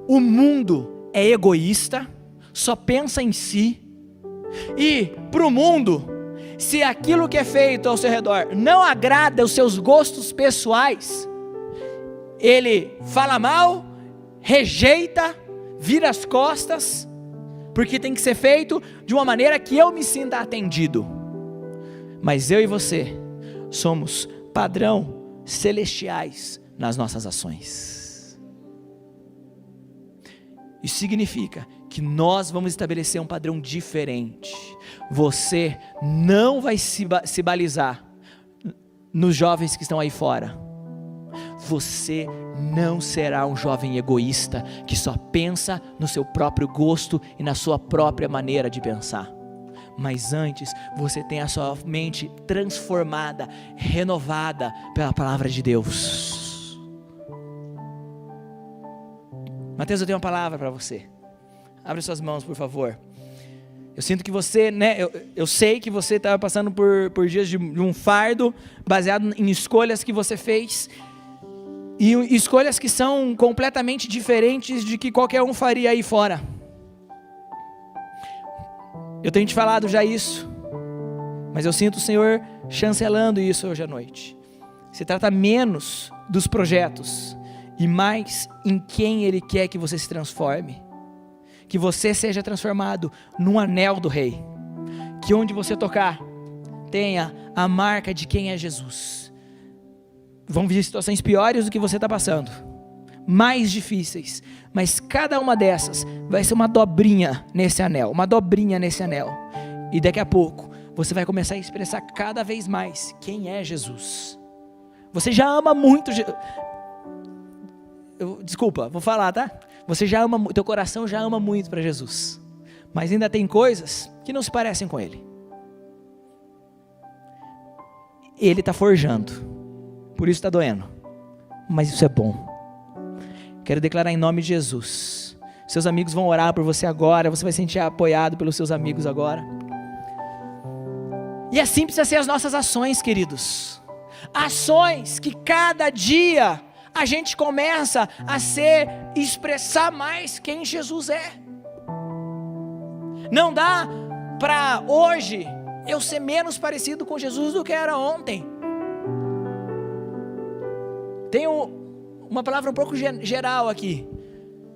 S1: O mundo é egoísta, só pensa em si, e para o mundo, se aquilo que é feito ao seu redor não agrada os seus gostos pessoais, ele fala mal, rejeita, vira as costas, porque tem que ser feito de uma maneira que eu me sinta atendido. Mas eu e você somos padrão celestiais nas nossas ações. Isso significa que nós vamos estabelecer um padrão diferente. Você não vai se balizar nos jovens que estão aí fora. Você não será um jovem egoísta que só pensa no seu próprio gosto e na sua própria maneira de pensar. Mas antes, você tem a sua mente transformada, renovada pela palavra de Deus. Mateus, eu tenho uma palavra para você. Abre suas mãos, por favor. Eu sinto que você, eu sei que você está passando por dias de um fardo, baseado em escolhas que você fez, e escolhas que são completamente diferentes de que qualquer um faria aí fora. Eu tenho te falado já isso, mas eu sinto o Senhor chancelando isso hoje à noite. Se trata menos dos projetos e mais em quem Ele quer que você se transforme. Que você seja transformado num anel do Rei. Que onde você tocar, tenha a marca de quem é Jesus. Vão vir situações piores do que você está passando, mais difíceis, mas cada uma dessas vai ser uma dobrinha nesse anel, e daqui a pouco você vai começar a expressar cada vez mais quem é Jesus. Você já ama muito, desculpa, vou falar, tá? Você já ama, teu coração já ama muito para Jesus, mas ainda tem coisas que não se parecem com Ele. Ele está forjando. Por isso está doendo, mas isso é bom. Quero declarar em nome de Jesus. Seus amigos vão orar por você agora, você vai se sentir apoiado pelos seus amigos agora. E assim precisa ser as nossas ações, queridos. Ações que cada dia a gente começa a expressar mais quem Jesus é. Não dá para hoje eu ser menos parecido com Jesus do que era ontem. Tenho uma palavra um pouco geral aqui.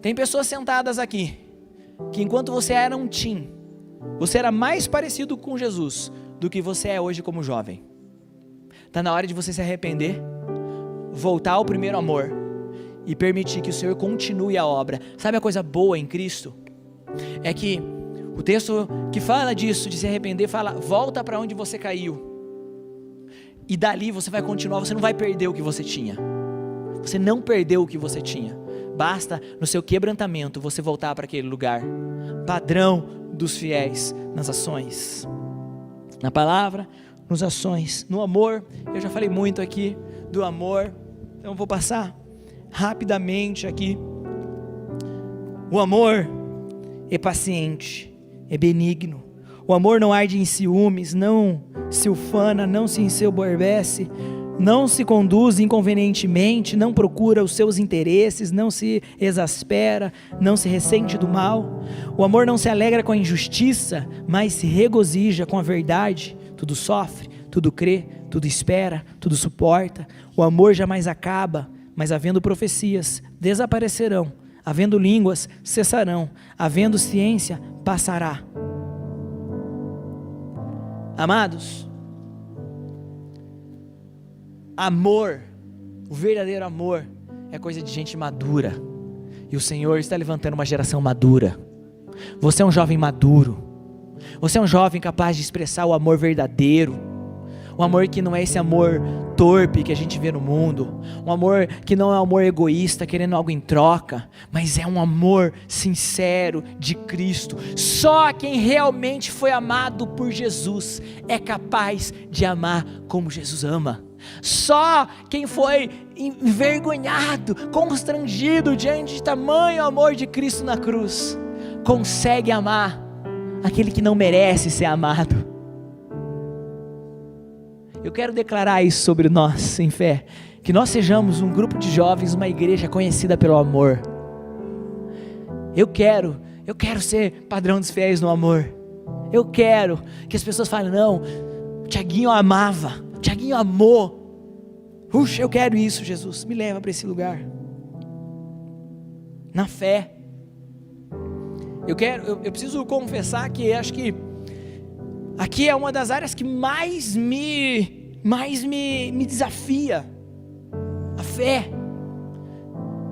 S1: Tem pessoas sentadas aqui que enquanto você era um teen, você era mais parecido com Jesus do que você é hoje como jovem. Está na hora de você se arrepender, voltar ao primeiro amor e permitir que o Senhor continue a obra. Sabe a coisa boa em Cristo? É que o texto que fala disso, de se arrepender, fala: volta para onde você caiu. E dali você vai continuar, você não vai perder o que você tinha. Você não perdeu o que você tinha. Basta no seu quebrantamento você voltar para aquele lugar. Padrão dos fiéis nas ações. Na palavra, nas ações, no amor. Eu já falei muito aqui do amor, então vou passar rapidamente aqui. O amor é paciente, é benigno. O amor não arde em ciúmes, não se ufana, não se ensoberbece, não se conduz inconvenientemente, não procura os seus interesses, não se exaspera, não se ressente do mal. O amor não se alegra com a injustiça, mas se regozija com a verdade. Tudo sofre, tudo crê, tudo espera, tudo suporta. O amor jamais acaba, mas havendo profecias, desaparecerão. Havendo línguas, cessarão. Havendo ciência, passará. Amados, amor, o verdadeiro amor, é coisa de gente madura. E o Senhor está levantando uma geração madura. Você é um jovem maduro. Você é um jovem capaz de expressar o amor verdadeiro. Um amor que não é esse amor torpe que a gente vê no mundo. Um amor que não é um amor egoísta, querendo algo em troca. Mas é um amor sincero de Cristo. Só quem realmente foi amado por Jesus é capaz de amar como Jesus ama. Só quem foi envergonhado, constrangido diante de tamanho amor de Cristo na cruz, consegue amar aquele que não merece ser amado. Eu quero declarar isso sobre nós, em fé, que nós sejamos um grupo de jovens, uma igreja conhecida pelo amor. Eu quero ser padrão dos fiéis no amor. Eu quero que as pessoas falem: não, o Tiaguinho amava, o Tiaguinho amou. Puxa, eu quero isso, Jesus, me leva para esse lugar. Na fé. Eu preciso confessar que acho que aqui é uma das áreas que mais me desafia. A fé.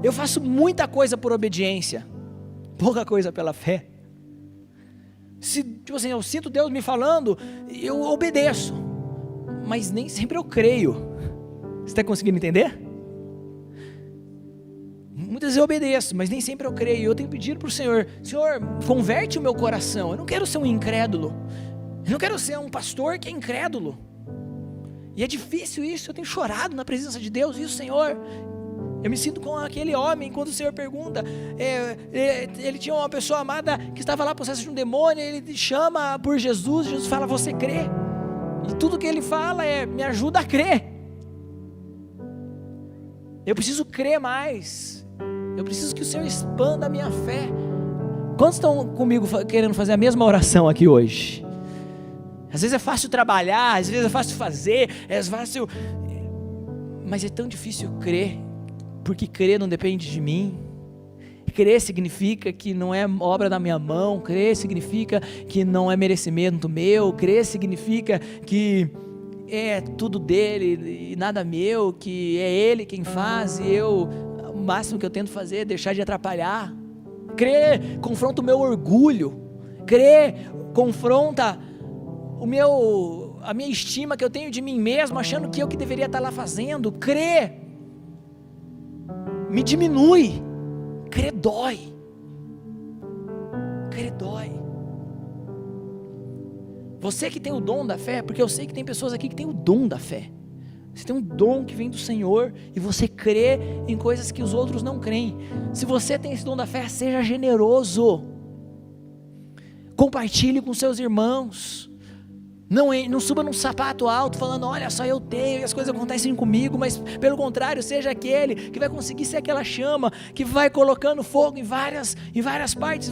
S1: Eu faço muita coisa por obediência, pouca coisa pela fé. Eu sinto Deus me falando, eu obedeço, mas nem sempre eu creio. Você está conseguindo entender? Muitas vezes eu obedeço, mas nem sempre eu creio. Eu tenho pedido para o Senhor: Senhor, converte o meu coração. Eu não quero ser um incrédulo. Eu não quero ser um pastor que é incrédulo. E é difícil isso. Eu tenho chorado na presença de Deus. E o Senhor, eu me sinto com aquele homem quando o Senhor pergunta. Ele tinha uma pessoa amada que estava lá possessa de um demônio. Ele chama por Jesus. Jesus fala: você crê? E tudo que ele fala é: me ajuda a crer. Eu preciso crer mais. Eu preciso que o Senhor expanda a minha fé. Quantos estão comigo querendo fazer a mesma oração aqui hoje? Às vezes é fácil trabalhar, às vezes é fácil fazer, é fácil, mas é tão difícil crer, porque crer não depende de mim. Crer significa que não é obra da minha mão, crer significa que não é merecimento meu, crer significa que é tudo dele e nada meu, que é ele quem faz e o máximo que eu tento fazer é deixar de atrapalhar. Crer confronta o meu orgulho, crer confronta a minha estima que eu tenho de mim mesmo, achando que eu que deveria estar lá fazendo. Crer me diminui, crer dói, crer dói. Você que tem o dom da fé, porque eu sei que tem pessoas aqui que tem o dom da fé. Você tem um dom que vem do Senhor e você crê em coisas que os outros não creem. Se você tem esse dom da fé, seja generoso. Compartilhe com seus irmãos. Não suba num sapato alto falando: olha só, eu tenho e as coisas acontecem comigo. Mas pelo contrário, seja aquele que vai conseguir ser aquela chama que vai colocando fogo em várias partes.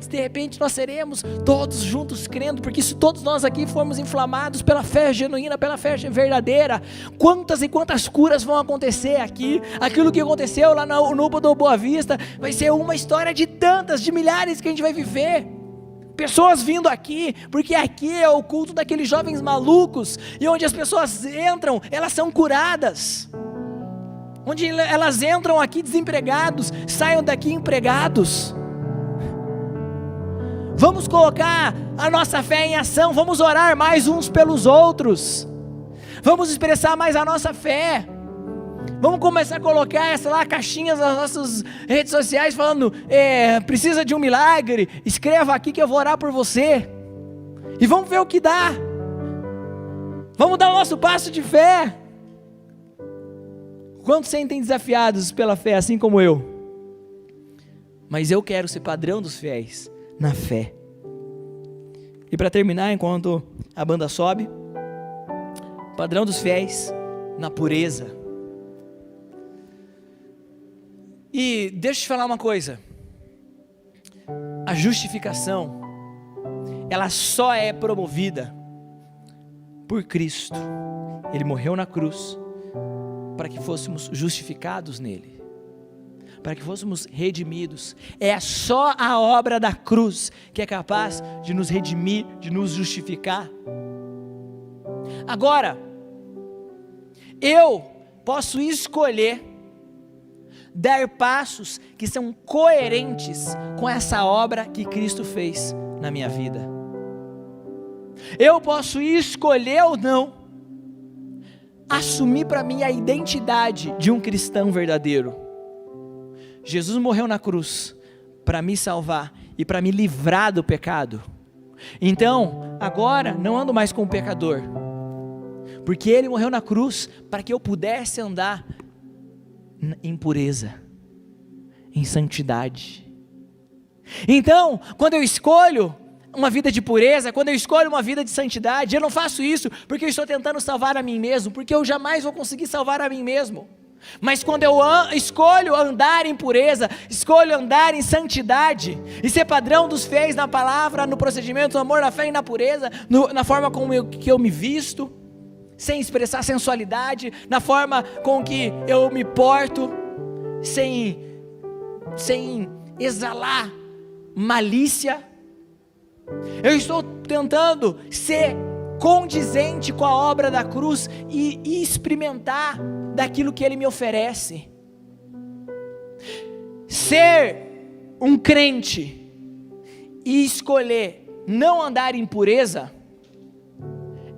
S1: De repente nós seremos todos juntos crendo, porque se todos nós aqui formos inflamados pela fé genuína, pela fé verdadeira, quantas e quantas curas vão acontecer aqui. Aquilo que aconteceu lá no UPA do Boa Vista vai ser uma história de tantas, de milhares que a gente vai viver. Pessoas vindo aqui, porque aqui é o culto daqueles jovens malucos, e onde as pessoas entram, elas são curadas. onde elas entram aqui desempregados, saiam daqui empregados. Vamos colocar a nossa fé em ação, vamos orar mais uns pelos outros, vamos expressar mais a nossa fé, vamos começar a colocar, sei lá, caixinhas nas nossas redes sociais falando, precisa de um milagre, escreva aqui que eu vou orar por você, e vamos ver o que dá, vamos dar o nosso passo de fé. Quantos sentem desafiados pela fé, assim como eu? Mas eu quero ser padrão dos fiéis na fé. E para terminar, enquanto a banda sobe, padrão dos fiéis na pureza. E deixa eu te falar uma coisa, a justificação, ela só é promovida por Cristo. Ele morreu na cruz para que fôssemos justificados nele, para que fôssemos redimidos. É só a obra da cruz que é capaz de nos redimir, de nos justificar. Agora, eu posso escolher dar passos que são coerentes com essa obra que Cristo fez na minha vida. Eu posso escolher ou não assumir para mim a identidade de um cristão verdadeiro. Jesus morreu na cruz para me salvar e para me livrar do pecado. Então, agora não ando mais como pecador, porque Ele morreu na cruz para que eu pudesse andar em pureza, em santidade. Então, quando eu escolho uma vida de pureza, quando eu escolho uma vida de santidade, eu não faço isso porque eu estou tentando salvar a mim mesmo, porque eu jamais vou conseguir salvar a mim mesmo. Mas quando eu escolho andar em pureza, escolho andar em santidade, e ser padrão dos fiéis na palavra, no procedimento, no amor, na fé e na pureza, na forma como eu me visto, sem expressar sensualidade, na forma com que eu me porto, sem exalar malícia, eu estou tentando ser condizente com a obra da cruz e experimentar daquilo que Ele me oferece. Ser um crente e escolher não andar em pureza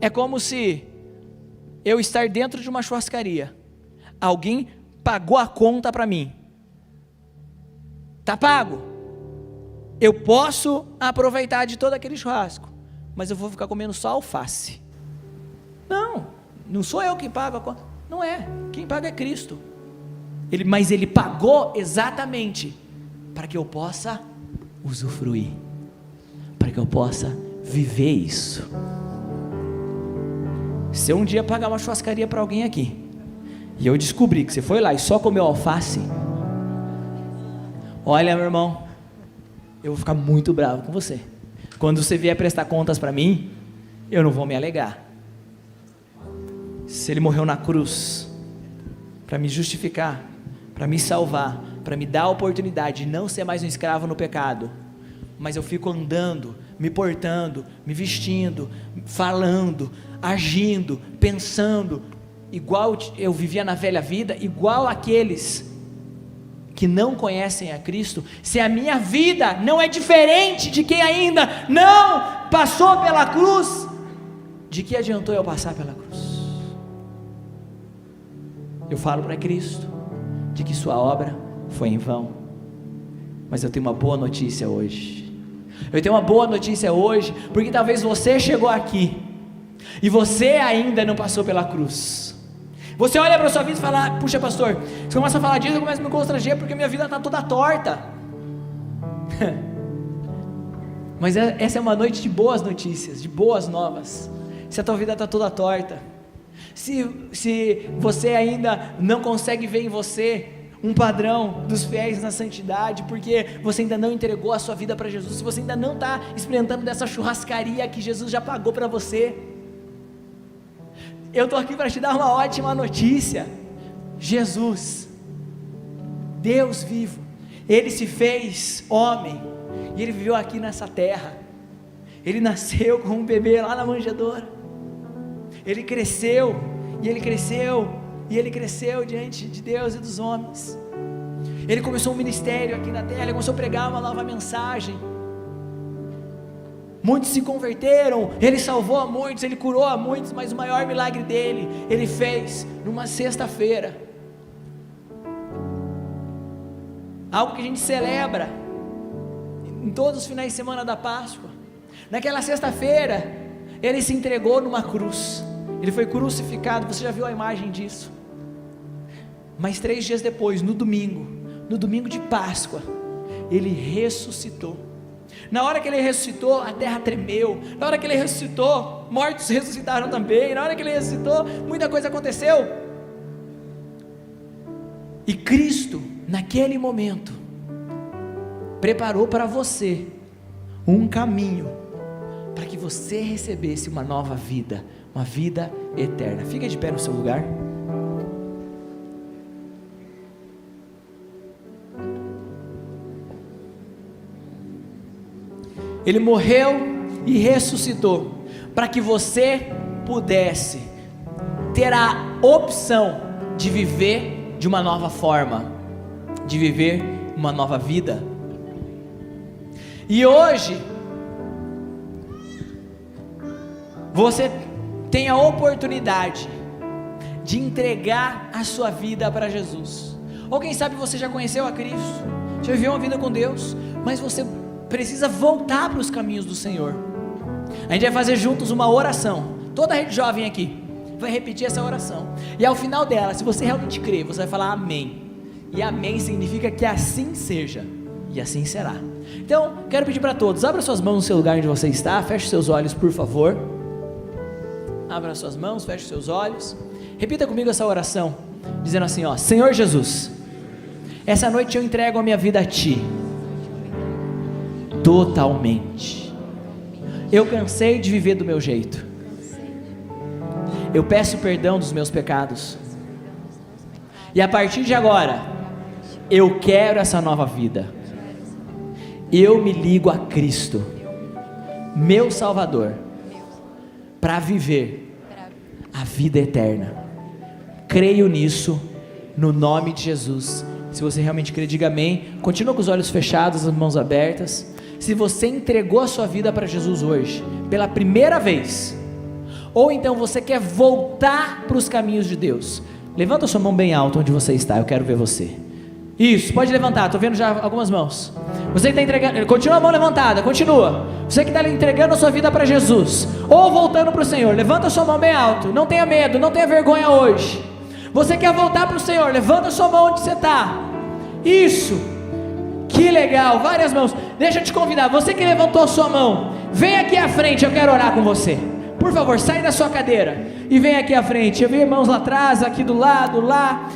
S1: é como se eu estar dentro de uma churrascaria, alguém pagou a conta para mim, tá pago, eu posso aproveitar de todo aquele churrasco, mas eu vou ficar comendo só alface. Não sou eu quem pago a conta, não é, quem paga é Cristo. Mas Ele pagou exatamente para que eu possa usufruir, para que eu possa viver isso. Se eu um dia pagar uma churrascaria para alguém aqui, e eu descobrir que você foi lá e só comeu alface, olha, meu irmão, eu vou ficar muito bravo com você. Quando você vier prestar contas para mim, eu não vou me alegar. Se Ele morreu na cruz para me justificar, para me salvar, para me dar a oportunidade de não ser mais um escravo no pecado, mas eu fico andando, me portando, me vestindo, falando, agindo, pensando, igual eu vivia na velha vida, igual aqueles que não conhecem a Cristo, se a minha vida não é diferente de quem ainda não passou pela cruz, de que adiantou eu passar pela cruz? Eu falo para Cristo, de que sua obra foi em vão, mas eu tenho uma boa notícia hoje, porque talvez você chegou aqui, e você ainda não passou pela cruz. Você olha para a sua vida e fala, puxa pastor, você começa a falar disso, eu começo a me constranger, porque minha vida está toda torta. Mas essa é uma noite de boas notícias, de boas novas. Se a tua vida está toda torta, se você ainda não consegue ver em você um padrão dos fiéis na santidade, porque você ainda não entregou a sua vida para Jesus, se você ainda não está experimentando dessa churrascaria que Jesus já pagou para você, eu estou aqui para te dar uma ótima notícia. Jesus, Deus vivo, Ele se fez homem, e Ele viveu aqui nessa terra. Ele nasceu como um bebê lá na manjedoura, Ele cresceu, e ele cresceu diante de Deus e dos homens. Ele começou um ministério aqui na terra, ele começou a pregar uma nova mensagem. Muitos se converteram, ele salvou a muitos, ele curou a muitos, mas o maior milagre dele, ele fez numa sexta-feira. Algo que a gente celebra em todos os finais de semana da Páscoa. Naquela sexta-feira, ele se entregou numa cruz, ele foi crucificado, você já viu a imagem disso. Mas 3 dias depois, no domingo de Páscoa, ele ressuscitou. Na hora que ele ressuscitou, a terra tremeu. Na hora que ele ressuscitou, mortos ressuscitaram também. Na hora que ele ressuscitou, muita coisa aconteceu. E Cristo, naquele momento, preparou para você um caminho para que você recebesse uma nova vida, uma vida eterna. Fica de pé no seu lugar. Ele morreu e ressuscitou para que você pudesse ter a opção de viver de uma nova forma, de viver uma nova vida. E hoje você tem a oportunidade de entregar a sua vida para Jesus. Ou quem sabe você já conheceu a Cristo, já viveu uma vida com Deus, mas você precisa voltar para os caminhos do Senhor. A gente vai fazer juntos uma oração. Toda a rede jovem aqui vai repetir essa oração, e ao final dela, se você realmente crer, você vai falar amém. E amém significa que assim seja, e assim será. Então, quero pedir para todos, abra suas mãos no seu lugar onde você está, feche seus olhos por favor. Abra suas mãos, feche seus olhos. Repita comigo essa oração, dizendo assim, ó: Senhor Jesus, essa noite eu entrego a minha vida a Ti, totalmente. Eu cansei de viver do meu jeito. Eu peço perdão dos meus pecados. E a partir de agora, eu quero essa nova vida. Eu me ligo a Cristo, meu Salvador, para viver a vida eterna. Creio nisso, no nome de Jesus. Se você realmente crê, diga amém. Continua com os olhos fechados, as mãos abertas. Se você entregou a sua vida para Jesus hoje, pela primeira vez, ou então você quer voltar para os caminhos de Deus, levanta a sua mão bem alto onde você está, eu quero ver você. Isso, pode levantar, estou vendo já algumas mãos. Você que está entregando, continua a mão levantada, continua. Você que está entregando a sua vida para Jesus, ou voltando para o Senhor, levanta a sua mão bem alto, não tenha medo, não tenha vergonha hoje. Você quer voltar para o Senhor, levanta a sua mão onde você está. Isso, que legal, várias mãos. Deixa eu te convidar, você que levantou a sua mão, vem aqui à frente, eu quero orar com você. Por favor, sai da sua cadeira e vem aqui à frente. Eu vi irmãos lá atrás, aqui do lado, lá.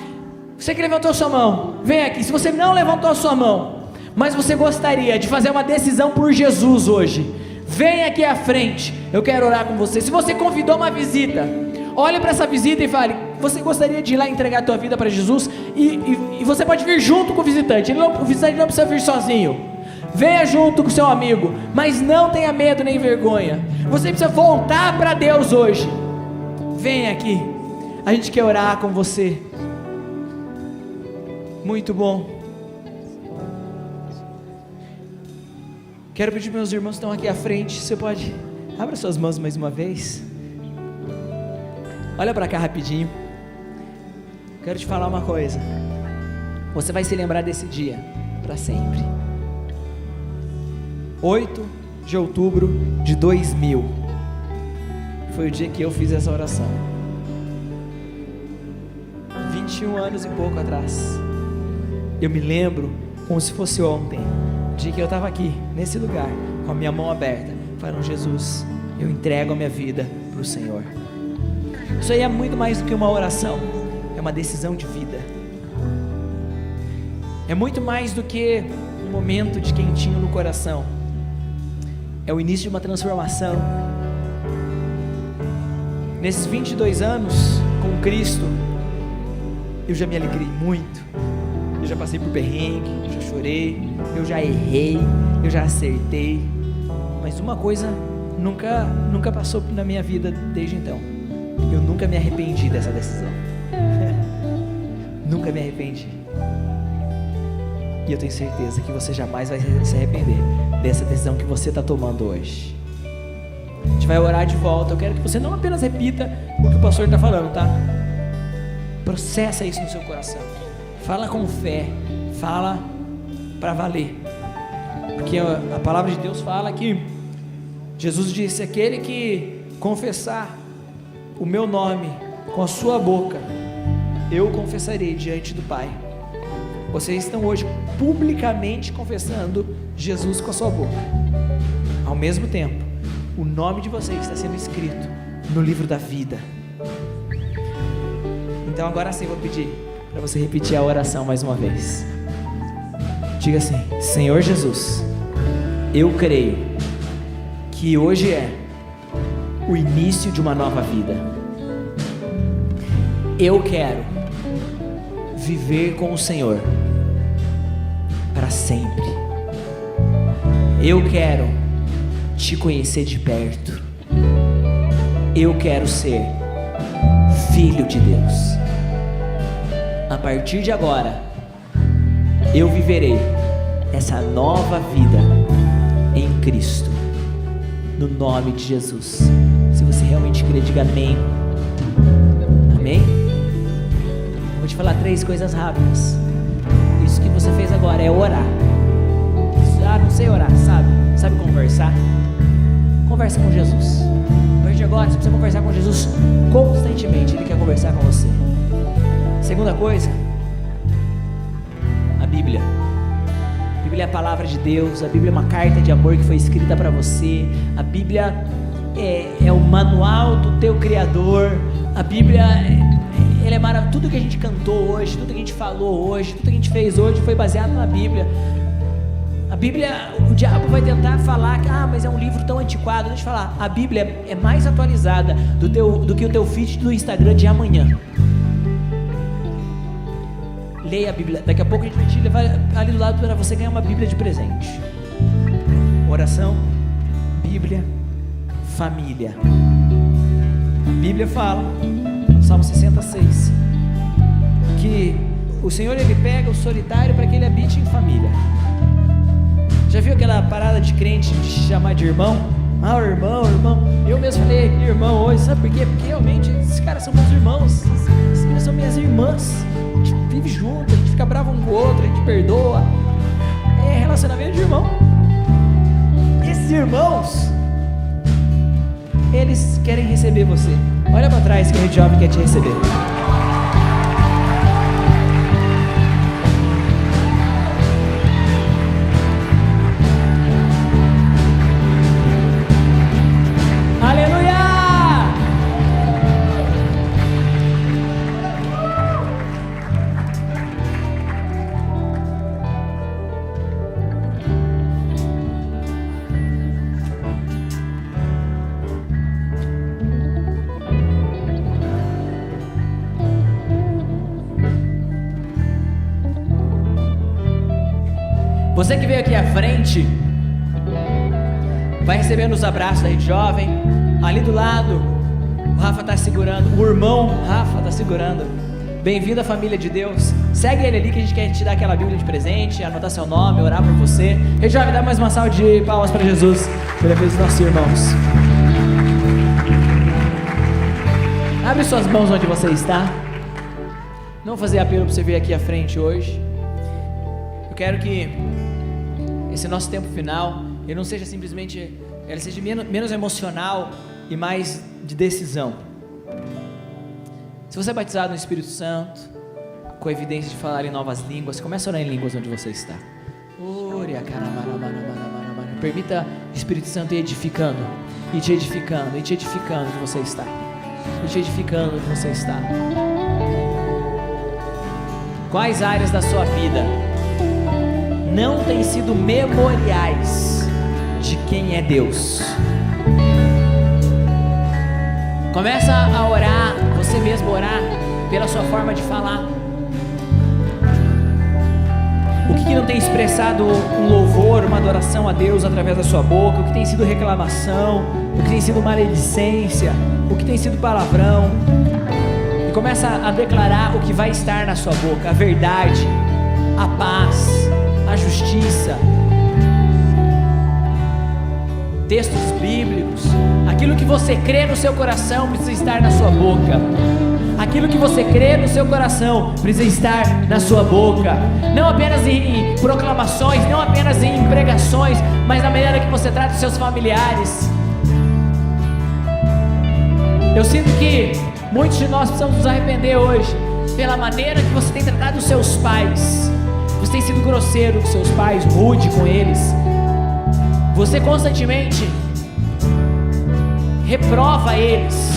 S1: Você que levantou a sua mão, vem aqui. Se você não levantou a sua mão, mas você gostaria de fazer uma decisão por Jesus hoje, vem aqui à frente, eu quero orar com você. Se você convidou uma visita, olhe para essa visita e fale: você gostaria de ir lá entregar a tua vida para Jesus? E você pode vir junto com o visitante. O visitante não precisa vir sozinho. Venha junto com o seu amigo, mas não tenha medo nem vergonha. Você precisa voltar para Deus hoje. Vem aqui, a gente quer orar com você. Muito bom. Quero pedir para meus irmãos que estão aqui à frente, você pode, abra suas mãos mais uma vez. Olha para cá rapidinho. Quero te falar uma coisa. Você vai se lembrar desse dia para sempre. 8 de outubro de 2000 foi o dia que eu fiz essa oração. 21 anos e pouco atrás. Eu me lembro como se fosse ontem, o dia que eu estava aqui, nesse lugar, com a minha mão aberta, falando: Jesus, eu entrego a minha vida para o Senhor. Isso aí é muito mais do que uma oração, é uma decisão de vida. É muito mais do que um momento de quentinho no coração. É o início de uma transformação. Nesses 22 anos com Cristo, eu já me alegrei muito. Eu já passei por perrengue, eu já chorei, eu já errei, eu já acertei. Mas uma coisa nunca passou na minha vida desde então: eu nunca me arrependi dessa decisão. nunca me arrependi. E eu tenho certeza que você jamais vai se arrepender dessa decisão que você está tomando hoje. A gente vai orar de volta. Eu quero que você não apenas repita o que o pastor está falando, tá? Processa isso no seu coração. Fala com fé. Fala para valer. Porque a palavra de Deus fala que Jesus disse: aquele que confessar o meu nome com a sua boca, eu confessarei diante do Pai. Vocês estão hoje publicamente confessando Jesus com a sua boca. Ao mesmo tempo, o nome de vocês está sendo escrito no livro da vida. Então agora sim eu vou pedir para você repetir a oração mais uma vez. Diga assim: Senhor Jesus, eu creio que hoje é o início de uma nova vida. Eu quero viver com o Senhor para sempre. Eu quero te conhecer de perto. Eu quero ser filho de Deus. A partir de agora, eu viverei essa nova vida em Cristo, no nome de Jesus. Se você realmente crê, diga amém. Amém? Vou te falar 3 coisas rápidas. Isso que você fez agora é orar. Não sei orar, sabe conversar? Conversa com Jesus. A partir de agora você precisa conversar com Jesus constantemente. Ele quer conversar com você. Segunda coisa, a Bíblia. A Bíblia é a palavra de Deus. A Bíblia é uma carta de amor que foi escrita para você. A Bíblia é o manual do teu Criador. A Bíblia ele é maravilhoso. Tudo que a gente cantou hoje, tudo que a gente falou hoje, tudo que a gente fez hoje foi baseado na Bíblia. A Bíblia, o diabo vai tentar falar que mas é um livro tão antiquado. Deixa eu falar, a Bíblia é mais atualizada do que o teu feed do Instagram de amanhã. Leia a Bíblia. Daqui a pouco a gente vai te levar ali do lado para você ganhar uma Bíblia de presente. Oração, Bíblia, família. A Bíblia fala, Salmo 66, que o Senhor ele pega o solitário para que ele habite em família. Já viu aquela parada de crente de chamar de irmão? Irmão. Eu mesmo falei irmão hoje, sabe por quê? Porque realmente esses caras são meus irmãos, esses caras são minhas irmãs. A gente vive junto, a gente fica bravo um com o outro, a gente perdoa. É relacionamento de irmão. Esses irmãos, eles querem receber você. Olha para trás que a Rede Jovem quer te receber. Você que veio aqui à frente vai recebendo os abraços da Rede Jovem. Ali do lado o Rafa está segurando, o irmão Rafa está segurando. Bem-vindo à família de Deus. Segue ele ali que a gente quer te dar aquela Bíblia de presente, anotar seu nome, orar por você. Rede Jovem, dá mais uma salva de palmas para Jesus pela vez dos nossos irmãos. Abre suas mãos onde você está. Não vou fazer apelo para você vir aqui à frente hoje. Eu quero que esse nosso tempo final, ele não seja simplesmente, ele seja menos emocional e mais de decisão. Se você é batizado no Espírito Santo, com a evidência de falar em novas línguas, comece a orar em línguas onde você está. Permita o Espírito Santo ir edificando, e te edificando, e te edificando onde você está, e te edificando onde você está. Quais áreas da sua vida não têm sido memoriais de quem é Deus? Começa a orar, você mesmo orar pela sua forma de falar. O que não tem expressado um louvor, uma adoração a Deus através da sua boca? O que tem sido reclamação? O que tem sido maledicência? O que tem sido palavrão? E começa a declarar o que vai estar na sua boca: a verdade, a paz, a justiça, textos bíblicos. Aquilo que você crê no seu coração precisa estar na sua boca. Aquilo que você crê no seu coração precisa estar na sua boca. Não apenas em proclamações, não apenas em pregações, mas na maneira que você trata os seus familiares. Eu sinto que muitos de nós precisamos nos arrepender hoje pela maneira que você tem tratado os seus pais. Você tem sido grosseiro com seus pais, rude com eles. Você constantemente reprova eles.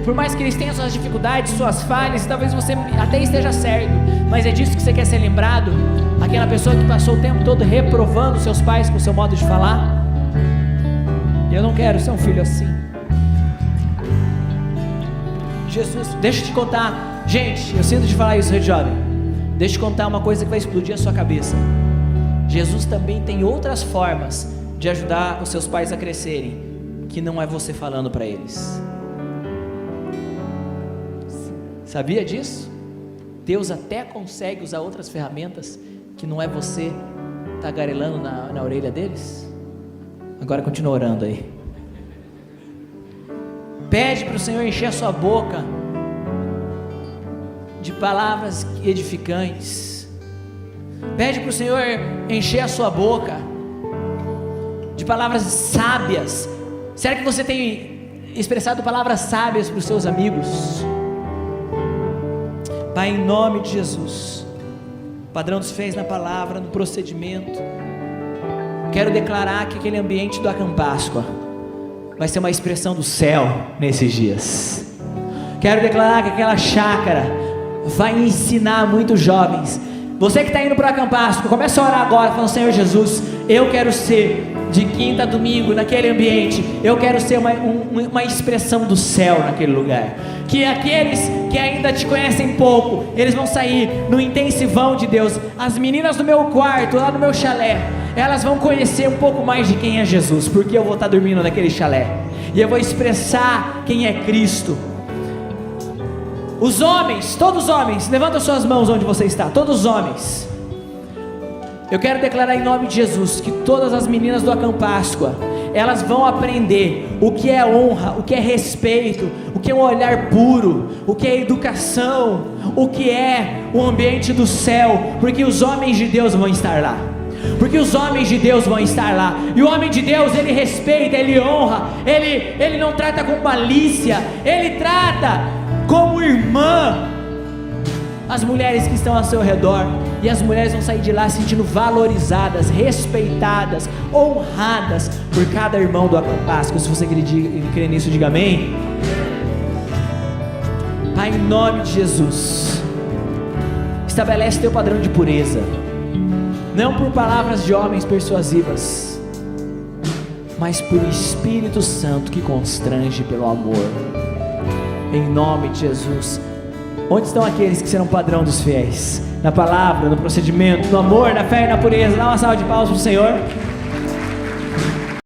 S1: Por mais que eles tenham suas dificuldades, suas falhas, talvez você até esteja certo, mas é disso que você quer ser lembrado? Aquela pessoa que passou o tempo todo reprovando seus pais com o seu modo de falar? Eu não quero ser um filho assim. Jesus, deixa eu te contar. Gente, eu sinto de falar isso, Rede Jovem. Deixa eu te contar uma coisa que vai explodir a sua cabeça. Jesus também tem outras formas de ajudar os seus pais a crescerem, que não é você falando para eles. Sabia disso? Deus até consegue usar outras ferramentas que não é você tagarelando na orelha deles. Agora continua orando aí. Pede para o Senhor encher a sua boca de palavras edificantes. Pede para o Senhor encher a sua boca de palavras sábias. Será que você tem expressado palavras sábias para os seus amigos? Pai, em nome de Jesus, padrão dos fez na palavra, no procedimento, quero declarar que aquele ambiente do Acamp Páscoa vai ser uma expressão do céu nesses dias. Quero declarar que aquela chácara vai ensinar muitos jovens. Você que está indo para o Acamp Páscoa, começa a orar agora, falando: Senhor Jesus, eu quero ser de quinta a domingo naquele ambiente, eu quero ser uma expressão do céu naquele lugar. Que aqueles que ainda te conhecem pouco, eles vão sair no intensivão de Deus. As meninas do meu quarto, lá no meu chalé, elas vão conhecer um pouco mais de quem é Jesus, porque eu vou estar dormindo naquele chalé, e eu vou expressar quem é Cristo. Os homens, todos os homens, levanta suas mãos onde você está, todos os homens. Eu quero declarar em nome de Jesus que todas as meninas do Acamp Páscoa, elas vão aprender o que é honra, o que é respeito, o que é um olhar puro, o que é educação, o que é o ambiente do céu, porque os homens de Deus vão estar lá. Porque os homens de Deus vão estar lá. E o homem de Deus, ele respeita, ele honra, ele não trata com malícia, ele trata como irmã as mulheres que estão ao seu redor. E as mulheres vão sair de lá se sentindo valorizadas, respeitadas, honradas por cada irmão do Acamp Páscoa. Se você crê nisso, diga amém. Pai, em nome de Jesus, estabelece teu padrão de pureza, não por palavras de homens persuasivas, mas por Espírito Santo que constrange pelo amor. Em nome de Jesus. Onde estão aqueles que serão padrão dos fiéis? Na palavra, no procedimento, no amor, na fé e na pureza. Dá uma salva de palmas para o Senhor.